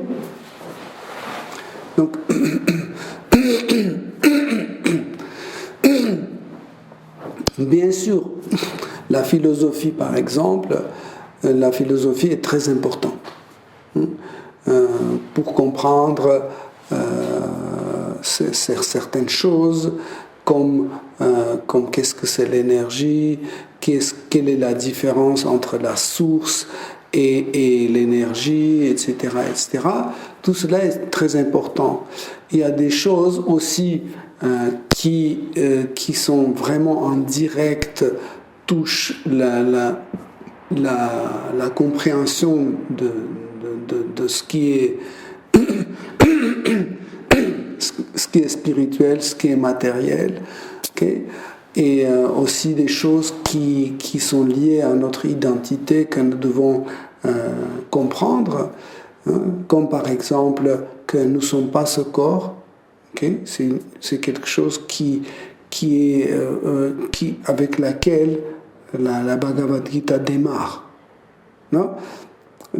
Donc, bien sûr, la philosophie, par exemple, la philosophie est très importante pour comprendre certaines choses, comme qu'est-ce que c'est l'énergie, quelle est la différence entre la source et l'énergie, etc., etc. Tout cela est très important. Il y a des choses aussi qui sont vraiment en direct, touchent la compréhension de ce qui est ce qui est spirituel, ce qui est matériel, okay? Et aussi des choses qui sont liées à notre identité que nous devons comprendre, comme par exemple que nous ne sommes pas ce corps, okay? C'est quelque chose avec laquelle la Bhagavad Gita démarre. Non?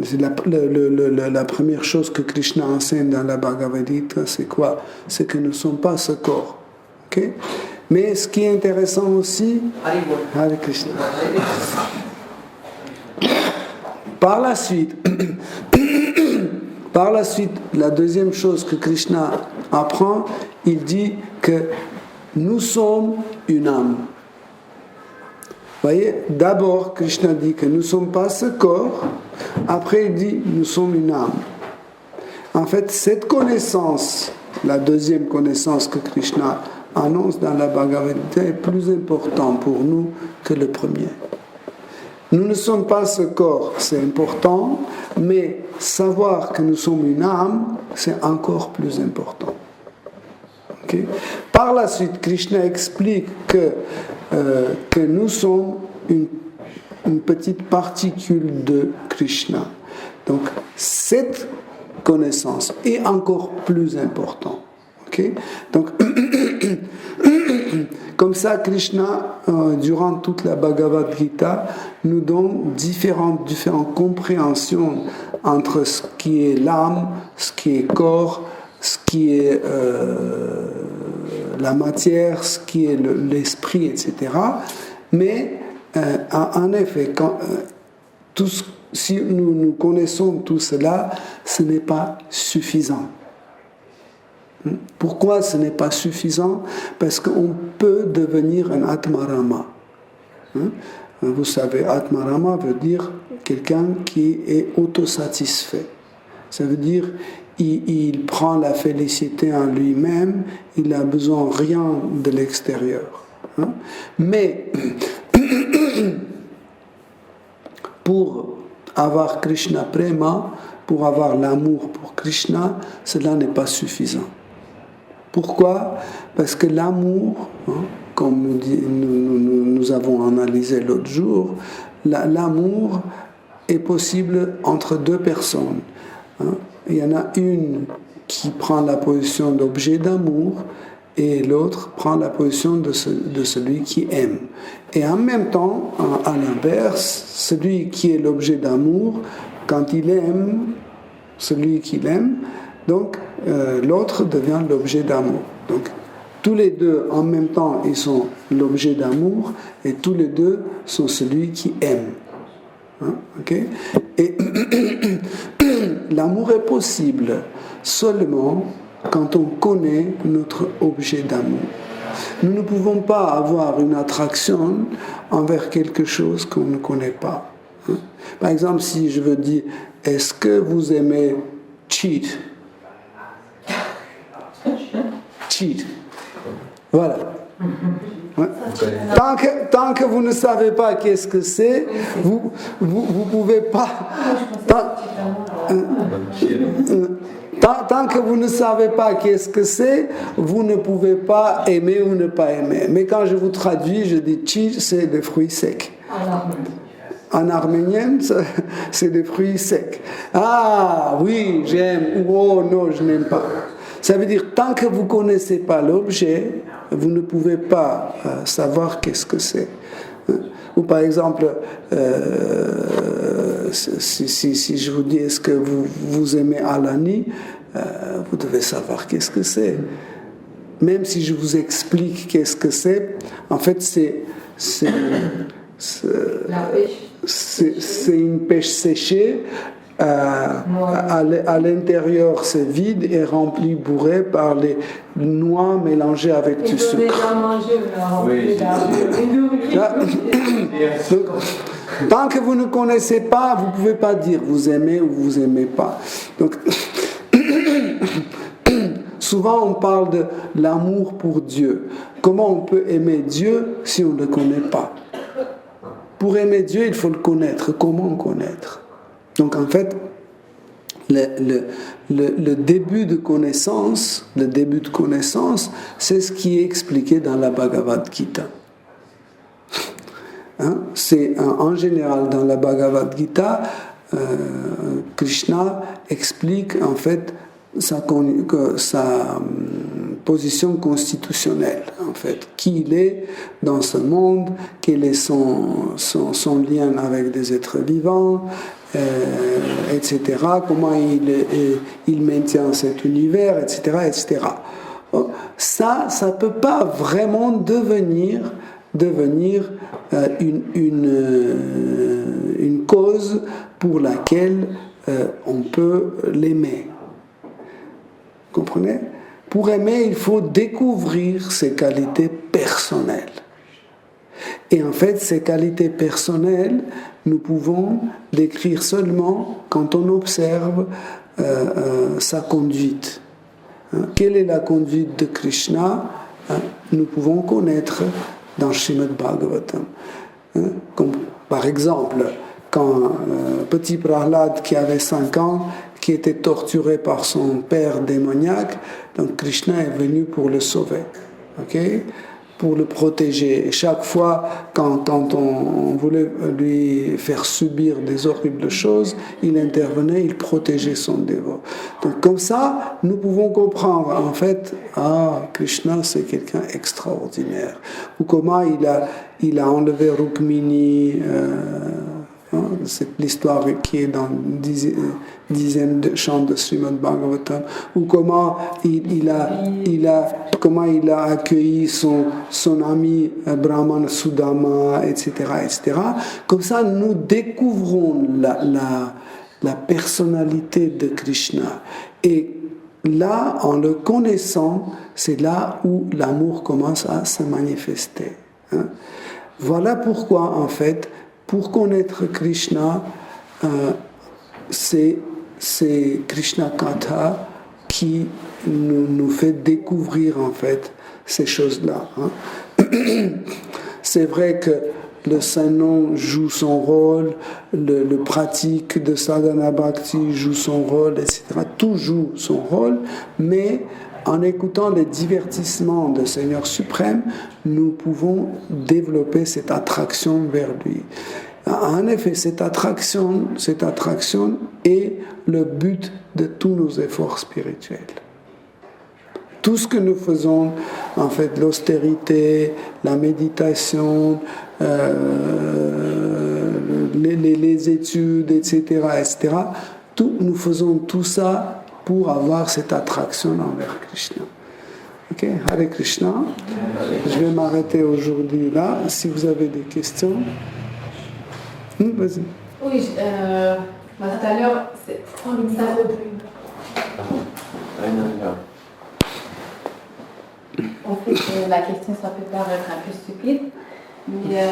C'est la première chose que Krishna enseigne dans la Bhagavad Gita, c'est quoi? C'est que nous ne sommes pas ce corps. Okay? Mais ce qui est intéressant aussi, Hare Krishna. Par la suite, la deuxième chose que Krishna apprend, il dit que nous sommes une âme. Vous voyez, d'abord Krishna dit que nous ne sommes pas ce corps, après il dit nous sommes une âme. En fait, cette connaissance, la deuxième connaissance que Krishna annonce dans la Bhagavad Gita est plus importante pour nous que le premier. Nous ne sommes pas ce corps, c'est important, mais savoir que nous sommes une âme, c'est encore plus important. Okay? Par la suite, Krishna explique que nous sommes une petite particule de Krishna. Donc, cette connaissance est encore plus importante. Okay? Donc, comme ça, Krishna, durant toute la Bhagavad Gita, nous donne différentes compréhensions entre ce qui est l'âme, ce qui est corps, ce qui est la matière, ce qui est l'esprit, etc. Mais en effet, si nous connaissons tout cela, ce n'est pas suffisant. Pourquoi ce n'est pas suffisant? Parce qu'on peut devenir un Atmarama. Vous savez, Atmarama veut dire quelqu'un qui est autosatisfait. Ça veut dire il prend la félicité en lui-même, il n'a besoin de rien de l'extérieur. Mais pour avoir Krishna Prema, pour avoir l'amour pour Krishna, cela n'est pas suffisant. Pourquoi? Parce que l'amour, comme nous avons analysé l'autre jour, l'amour est possible entre deux personnes. Il y en a une qui prend la position d'objet d'amour et l'autre prend la position de celui qui aime. Et en même temps, à l'inverse, celui qui est l'objet d'amour, quand il aime celui qu'il aime, donc l'autre devient l'objet d'amour. Donc tous les deux, en même temps, ils sont l'objet d'amour et tous les deux sont celui qui aime. Okay? Et l'amour est possible seulement quand on connaît notre objet d'amour. Nous ne pouvons pas avoir une attraction envers quelque chose qu'on ne connaît pas. Par exemple, si je veux dire, est-ce que vous aimez cheat? Cheat. Voilà. Ouais. Tant que vous ne savez pas qu'est-ce que c'est, vous pouvez pas. Tant que vous ne savez pas qu'est-ce que c'est, vous ne pouvez pas aimer ou ne pas aimer. Mais quand je vous traduis, je dis cheat, c'est des fruits secs. En arménien, c'est des fruits secs. Ah oui, j'aime. Oh non, je n'aime pas. Ça veut dire, tant que vous ne connaissez pas l'objet, vous ne pouvez pas savoir qu'est-ce que c'est. Ou par exemple, si je vous dis, est-ce que vous aimez Alani, vous devez savoir qu'est-ce que c'est. Même si je vous explique qu'est-ce que c'est, en fait, c'est une pêche séchée. À l'intérieur, c'est vide et rempli, bourré par les noix mélangées avec du sucre. Donc, tant que vous ne connaissez pas, vous ne pouvez pas dire vous aimez ou vous n'aimez pas. Donc, souvent on parle de l'amour pour Dieu. Comment on peut aimer Dieu si on ne le connaît pas? Pour aimer Dieu, il faut le connaître. Comment connaître? Donc en fait, le début de connaissance, c'est ce qui est expliqué dans la Bhagavad Gita. En général, dans la Bhagavad Gita, Krishna explique en fait sa position constitutionnelle, en fait, qui il est dans ce monde, quel est son lien avec des êtres vivants, etc., comment il maintient cet univers, etc., etc. Ça ne peut pas vraiment devenir une cause pour laquelle on peut l'aimer. Vous comprenez? Pour aimer, il faut découvrir ses qualités personnelles. Et en fait, ces qualités personnelles, nous pouvons décrire seulement quand on observe sa conduite. Quelle est la conduite de Krishna? Nous pouvons connaître dans Srimad Bhagavatam. Comme, par exemple, quand petit Prahlad qui avait 5 ans, qui était torturé par son père démoniaque, donc Krishna est venu pour le sauver, pour le protéger. Et chaque fois, quand on voulait lui faire subir des horribles choses, il intervenait, il protégeait son dévot. Donc comme ça, nous pouvons comprendre, en fait, Krishna c'est quelqu'un d'extraordinaire. Ou comment il a enlevé Rukmini C'est l'histoire qui est dans le 10e chant de Srimad Bhagavatam, ou comment il a accueilli son ami Brahmana Sudama, etc., etc. Comme ça, nous découvrons la personnalité de Krishna. Et là, en le connaissant, c'est là où l'amour commence à se manifester. Voilà pourquoi, en fait, pour connaître Krishna, c'est Krishna Katha qui nous fait découvrir, en fait, ces choses-là. C'est vrai que le Saint-Nom joue son rôle, le pratique de Sadhana Bhakti joue son rôle, etc. Tout joue son rôle, mais en écoutant les divertissements de Seigneur suprême, nous pouvons développer cette attraction vers lui. En effet, cette attraction est le but de tous nos efforts spirituels. Tout ce que nous faisons, en fait, l'austérité, la méditation, les études, etc., nous faisons tout ça pour avoir cette attraction envers Krishna. Ok, Hare Krishna. Je vais m'arrêter aujourd'hui là. Si vous avez des questions, vas-y. Oui, tout à l'heure, c'est en fait, la question, ça peut paraître un peu stupide, mais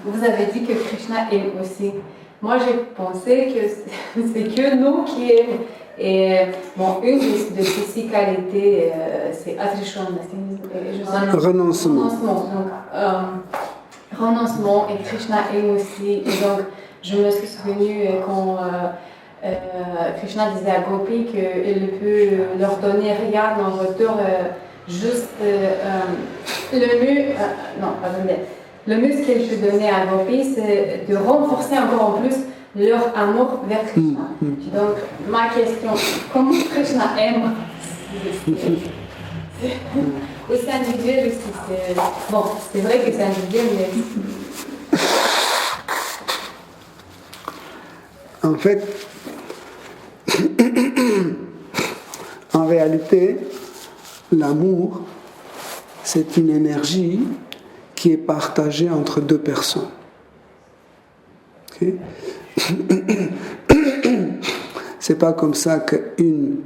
vous avez dit que Krishna aime aussi. Moi, j'ai pensé que c'est que nous qui aimons. Et bon, une de ces 6 qualités, c'est attrition, renoncement. Donc, renoncement, et Krishna aime aussi. Et donc, je me suis souvenue quand Krishna disait à Gopi qu'il ne peut leur donner rien en retour, juste le muscle qu'il peut donner à Gopi, c'est de renforcer encore en plus leur amour vers Krishna. Donc, ma question, comment Krishna aime? C'est individuel aussi. Bon, c'est vrai que c'est individuel, mais... En fait, en réalité, l'amour, c'est une énergie qui est partagée entre 2 personnes. Okay? C'est pas comme ça qu'une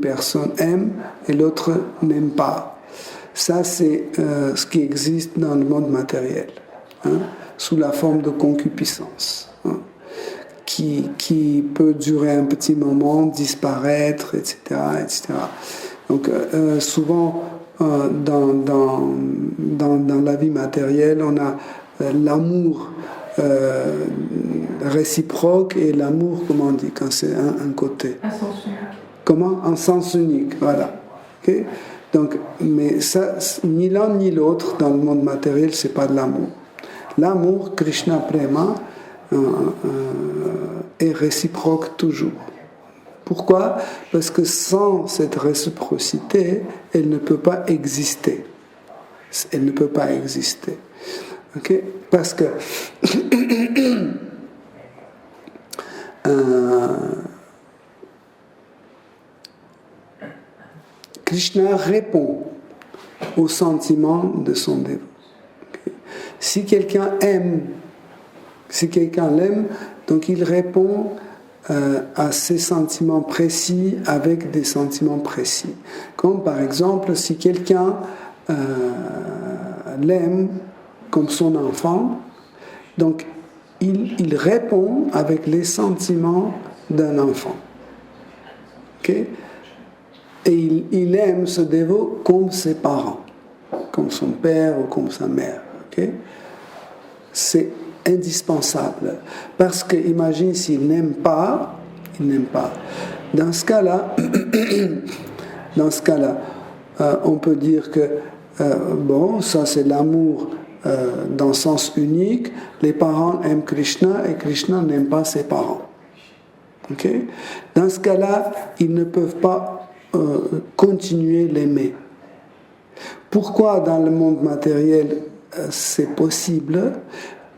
personne aime et l'autre n'aime pas. Ça, c'est ce qui existe dans le monde matériel, sous la forme de concupiscence, qui peut durer un petit moment, disparaître, etc. etc. Donc, souvent, dans la vie matérielle, on a l'amour réciproque et l'amour, comment on dit, quand c'est un côté. Un sens unique. Comment? Un sens unique, voilà. Okay? Donc, mais ça, ni l'un ni l'autre dans le monde matériel, c'est pas de l'amour. L'amour, Krishna Prema, est réciproque toujours. Pourquoi? Parce que sans cette réciprocité, elle ne peut pas exister. Elle ne peut pas exister. Okay? Parce que Krishna répond aux sentiments de son dévot. Okay? Si quelqu'un l'aime, donc il répond à ses sentiments précis avec des sentiments précis. Comme par exemple, si quelqu'un l'aime comme son enfant, donc il répond avec les sentiments d'un enfant. Okay? Et il aime ce dévot comme ses parents, comme son père ou comme sa mère. Okay? C'est indispensable. Parce que, imagine s'il n'aime pas, Dans ce cas-là, on peut dire que, ça c'est l'amour dans le sens unique. Les parents aiment Krishna et Krishna n'aime pas ses parents. Okay? Dans ce cas-là, ils ne peuvent pas continuer l'aimer. Pourquoi dans le monde matériel c'est possible?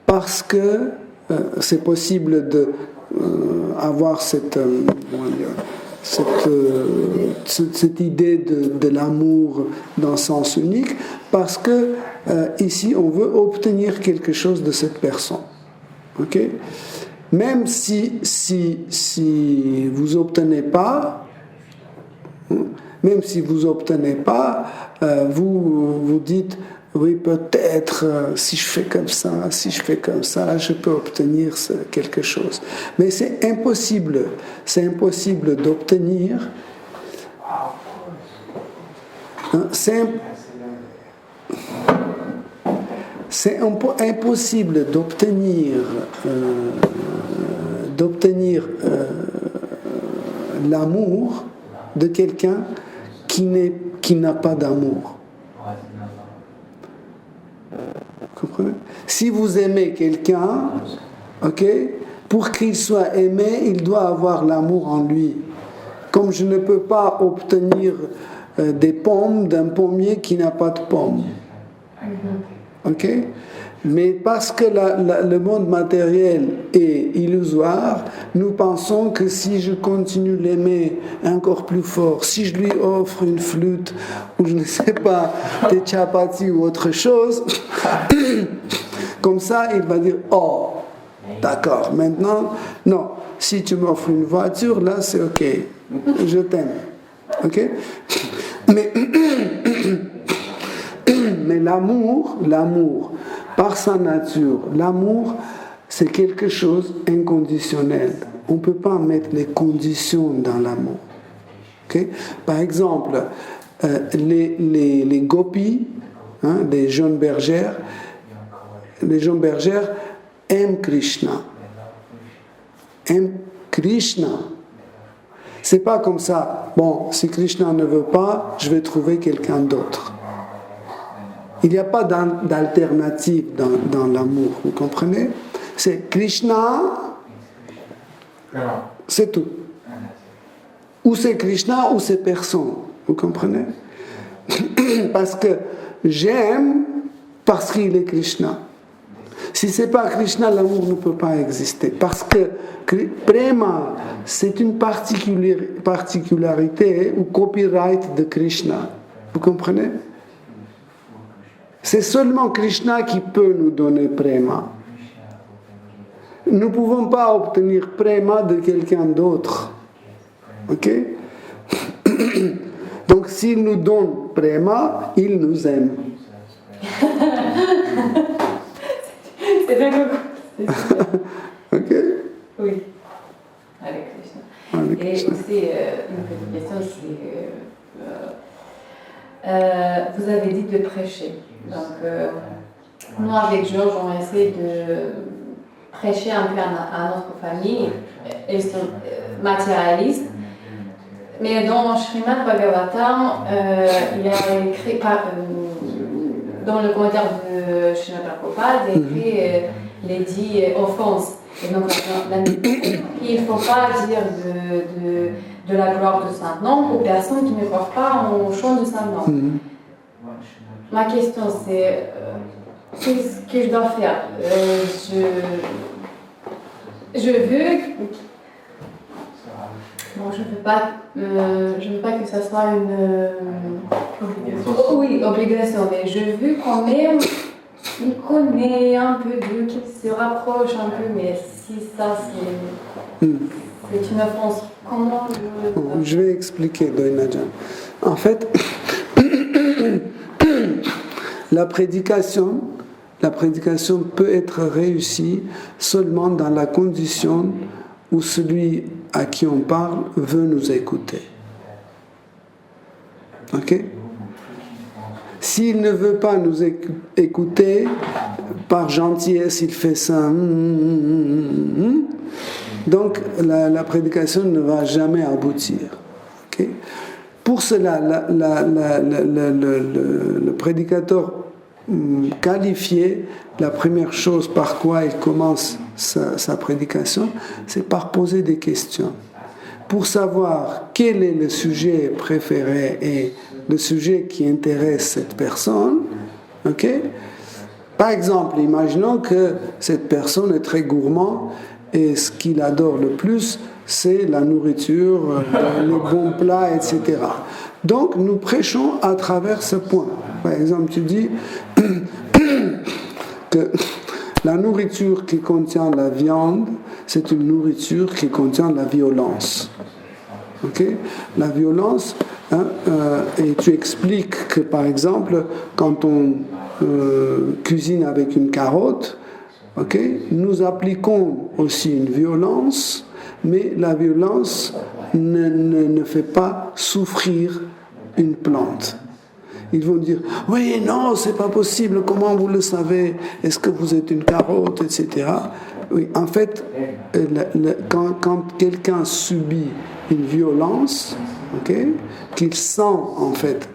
Parce que c'est possible de avoir cette idée de l'amour dans sens unique, parce que ici on veut obtenir quelque chose de cette personne. Ok? Même si vous obtenez pas, vous dites oui, peut-être si je fais comme ça, je peux obtenir quelque chose. Mais c'est impossible d'obtenir. C'est impossible d'obtenir l'amour de quelqu'un qui n'a pas d'amour. Vous comprenez? Si vous aimez quelqu'un, ok, pour qu'il soit aimé, il doit avoir l'amour en lui. Comme je ne peux pas obtenir des pommes d'un pommier qui n'a pas de pommes. Ok? Mais parce que le monde matériel est illusoire, nous pensons que si je continue l'aimer encore plus fort, si je lui offre une flûte ou je ne sais pas, des chapatis ou autre chose, comme ça il va dire oh, d'accord, maintenant, non, si tu m'offres une voiture, là c'est ok, je t'aime. Ok? Mais l'amour, par sa nature, l'amour, c'est quelque chose inconditionnel. On ne peut pas mettre les conditions dans l'amour. Okay? Par exemple, les gopis, les jeunes bergères aiment Krishna. C'est pas comme ça, bon, si Krishna ne veut pas, je vais trouver quelqu'un d'autre. Il n'y a pas d'alternative dans l'amour, vous comprenez? C'est Krishna, c'est tout. Ou c'est Krishna ou c'est personne, vous comprenez? Parce que j'aime parce qu'il est Krishna. Si ce n'est pas Krishna, l'amour ne peut pas exister. Parce que Prema, c'est une particularité ou copyright de Krishna. Vous comprenez? C'est seulement Krishna qui peut nous donner Prema. Nous ne pouvons pas obtenir Prema de quelqu'un d'autre. Ok? Donc s'il nous donne Prema, il nous aime. C'est bien le Ok? Oui, avec Krishna. Et aussi, une petite question, c'est vous avez dit de prêcher. Donc, nous, avec Georges, on essaie de prêcher un peu à notre famille. Ils sont matérialistes. Mais dans Srimad Bhagavatam, il y a écrit, dans le commentaire de Srimad Prabhupada, il y a écrit les 10 offenses. Et donc, il ne faut pas dire de la gloire de Saint-Nom aux personnes qui ne croient pas au chant de Saint-Nom. Ma question, c'est qu'est-ce que je dois faire? Je veux. Bon, je veux pas que ça soit une obligation, mais je veux quand même qu'il connaît un peu Dieu, qu'il se rapproche un peu, mais si ça c'est une offense, comment je vais expliquer, Doinajan. En fait, la prédication peut être réussie seulement dans la condition où celui à qui on parle veut nous écouter. Ok? S'il ne veut pas nous écouter, par gentillesse, il fait ça. Donc, la prédication ne va jamais aboutir. Okay? Pour cela, le prédicateur qualifié, la première chose par quoi il commence sa prédication, c'est par poser des questions. Pour savoir quel est le sujet préféré et le sujet qui intéresse cette personne, ok? Par exemple, imaginons que cette personne est très gourmand et ce qu'il adore le plus, c'est la nourriture, les bons plats, etc. Donc, nous prêchons à travers ce point. Par exemple, tu dis que la nourriture qui contient la viande, c'est une nourriture qui contient la violence. Okay? La violence, et tu expliques que, par exemple, quand on cuisine avec une carotte, nous appliquons aussi une violence, mais la violence ne fait pas souffrir une plante. Ils vont dire, oui, non, c'est pas possible, comment vous le savez, est-ce que vous êtes une carotte, etc. Oui, en fait, quand quelqu'un subit une violence, qu'il sent en fait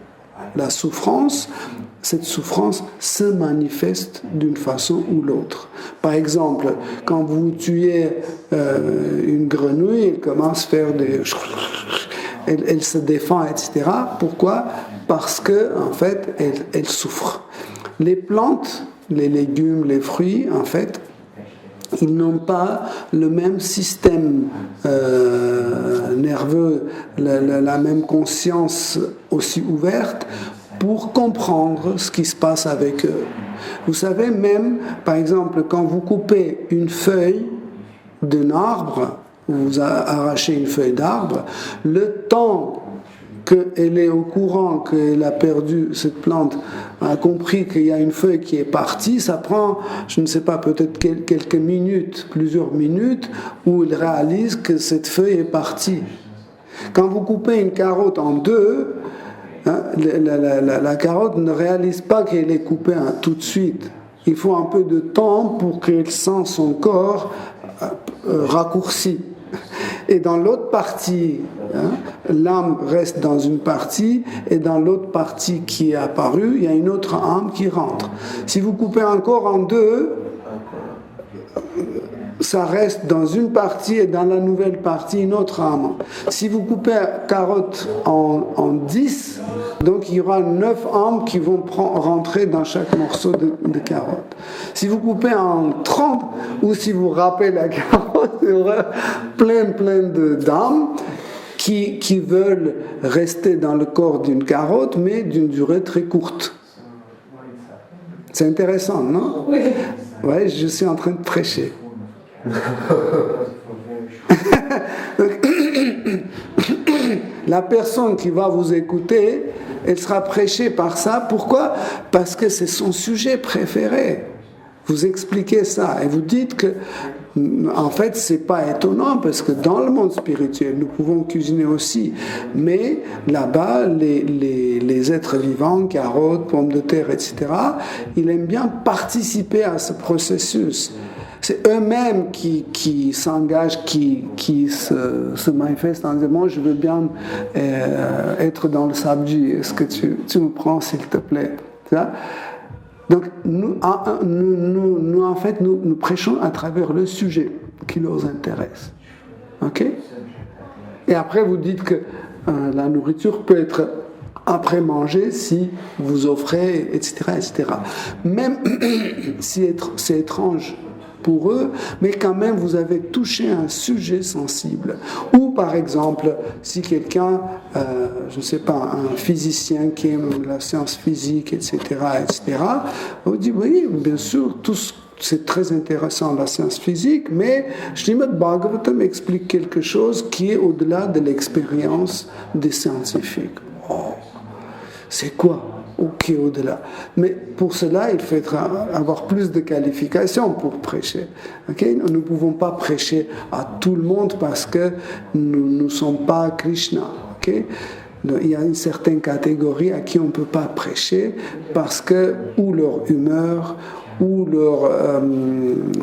la souffrance, cette souffrance se manifeste d'une façon ou l'autre. Par exemple, quand vous tuez une grenouille, elle commence à faire des... Elle se défend, etc. Pourquoi ? Parce que en fait, elle souffre. Les plantes, les légumes, les fruits, en fait, ils n'ont pas le même système nerveux, la même conscience aussi ouverte pour comprendre ce qui se passe avec eux. Vous savez, même, par exemple, quand vous coupez une feuille d'un arbre, vous arrachez une feuille d'arbre, le temps qu'elle est au courant qu'elle a perdu, cette plante a compris qu'il y a une feuille qui est partie, ça prend, je ne sais pas, peut-être quelques minutes, plusieurs minutes, où elle réalise que cette feuille est partie. Quand vous coupez une carotte en deux, la carotte ne réalise pas qu'elle est coupée tout de suite. Il faut un peu de temps pour qu'elle sente son corps raccourci. Et dans l'autre partie, l'âme reste dans une partie, et dans l'autre partie qui est apparue, il y a une autre âme qui rentre. Si vous coupez encore en deux, ça reste dans une partie et dans la nouvelle partie une autre âme. Si vous coupez carotte en 10, donc il y aura 9 âmes qui vont rentrer dans chaque morceau de carotte. Si vous coupez en 30, ou si vous râpez la carotte, il y aura plein d'âmes qui veulent rester dans le corps d'une carotte, mais d'une durée très courte. C'est intéressant, non ? Oui. Ouais, je suis en train de prêcher. La personne qui va vous écouter, elle sera prêchée par ça. Pourquoi ? Parce que c'est son sujet préféré. Vous expliquez ça et vous dites que, en fait, c'est pas étonnant parce que dans le monde spirituel, nous pouvons cuisiner aussi. Mais là-bas, les êtres vivants, carottes, pommes de terre, etc., ils aiment bien participer à ce processus. C'est eux-mêmes qui s'engagent, qui se manifestent en disant « Moi, je veux bien être dans le sabji. Est-ce que tu me prends, s'il te plaît ?» Donc, nous, en fait, nous prêchons à travers le sujet qui leur intéresse. OK ? Et après, vous dites que la nourriture peut être après manger si vous offrez, etc., etc. Même si c'est étrange pour eux, mais quand même vous avez touché un sujet sensible. Ou par exemple, si quelqu'un, je ne sais pas, un physicien qui aime la science physique, etc., vous dit oui, bien sûr, c'est très intéressant la science physique, mais Srimad Bhagavatam explique quelque chose qui est au-delà de l'expérience des scientifiques. Oh, c'est quoi ? Ok, au-delà. Mais pour cela, il faut avoir plus de qualifications pour prêcher. Okay? Nous ne pouvons pas prêcher à tout le monde parce que nous ne sommes pas Krishna. Okay? Il y a une certaine catégorie à qui on ne peut pas prêcher parce que ou leur humeur, ou leur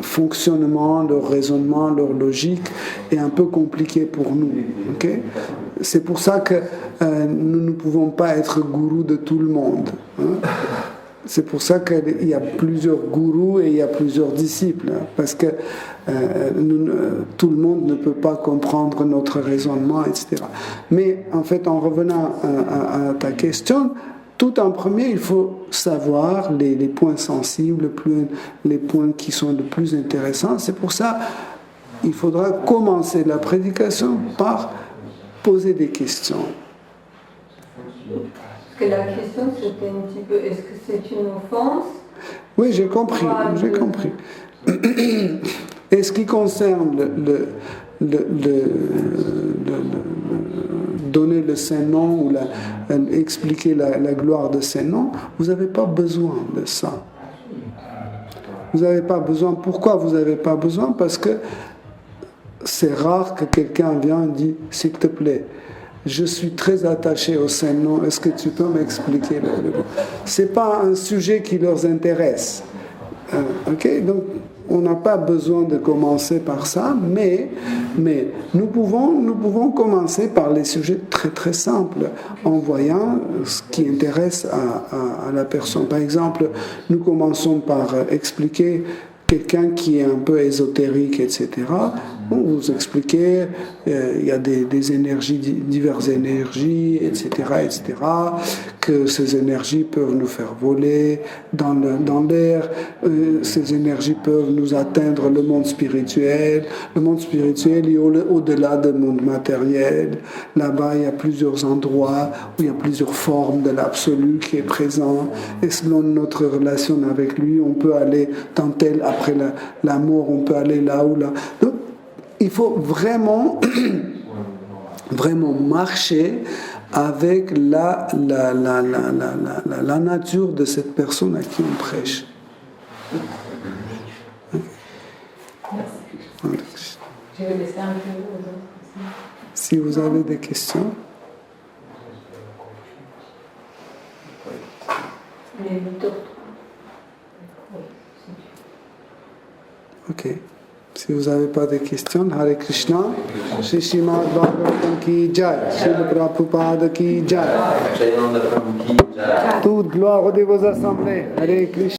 fonctionnement, leur raisonnement, leur logique est un peu compliqué pour nous. Okay? C'est pour ça que nous ne pouvons pas être gourous de tout le monde. Hein? C'est pour ça qu'il y a plusieurs gourous et il y a plusieurs disciples. Parce que tout le monde ne peut pas comprendre notre raisonnement, etc. Mais en fait, en revenant à ta question, tout en premier, il faut savoir les points sensibles, les points qui sont les plus intéressants. C'est pour ça qu'il faudra commencer la prédication par poser des questions. Parce que la question, c'était un petit peu, est-ce que c'est une offense? Oui, j'ai compris. Et ce qui concerne donner le Saint-Nom ou expliquer la gloire de Saint-Nom, vous n'avez pas besoin de ça. Vous n'avez pas besoin. Pourquoi vous n'avez pas besoin? Parce que c'est rare que quelqu'un vienne et dise, s'il te plaît, je suis très attaché au Saint-Nom, est-ce que tu peux m'expliquer? Ce n'est pas un sujet qui leur intéresse. Ok, donc on n'a pas besoin de commencer par ça, mais nous pouvons commencer par les sujets très très simples, en voyant ce qui intéresse à la personne. Par exemple, nous commençons par expliquer quelqu'un qui est un peu ésotérique, etc. Vous expliquez, il y a des énergies, diverses énergies, etc., que ces énergies peuvent nous faire voler dans l'air, ces énergies peuvent nous atteindre le monde spirituel. Le monde spirituel est au-delà du monde matériel. Là-bas, il y a plusieurs endroits où il y a plusieurs formes de l'absolu qui est présent. Et selon notre relation avec lui, on peut aller dans tel, après la mort, on peut aller là ou là. Donc, il faut vraiment marcher avec la nature de cette personne à qui on prêche. Je vais laisser un peu aux autres. Si vous avez des questions. Ok. Si vous n'avez pas de questions, Hare Krishna, Shri Srimad Bhagavatam ki jai, Shri Prabhupada ki jai. Toute gloire aux assemblées. Hare Krishna.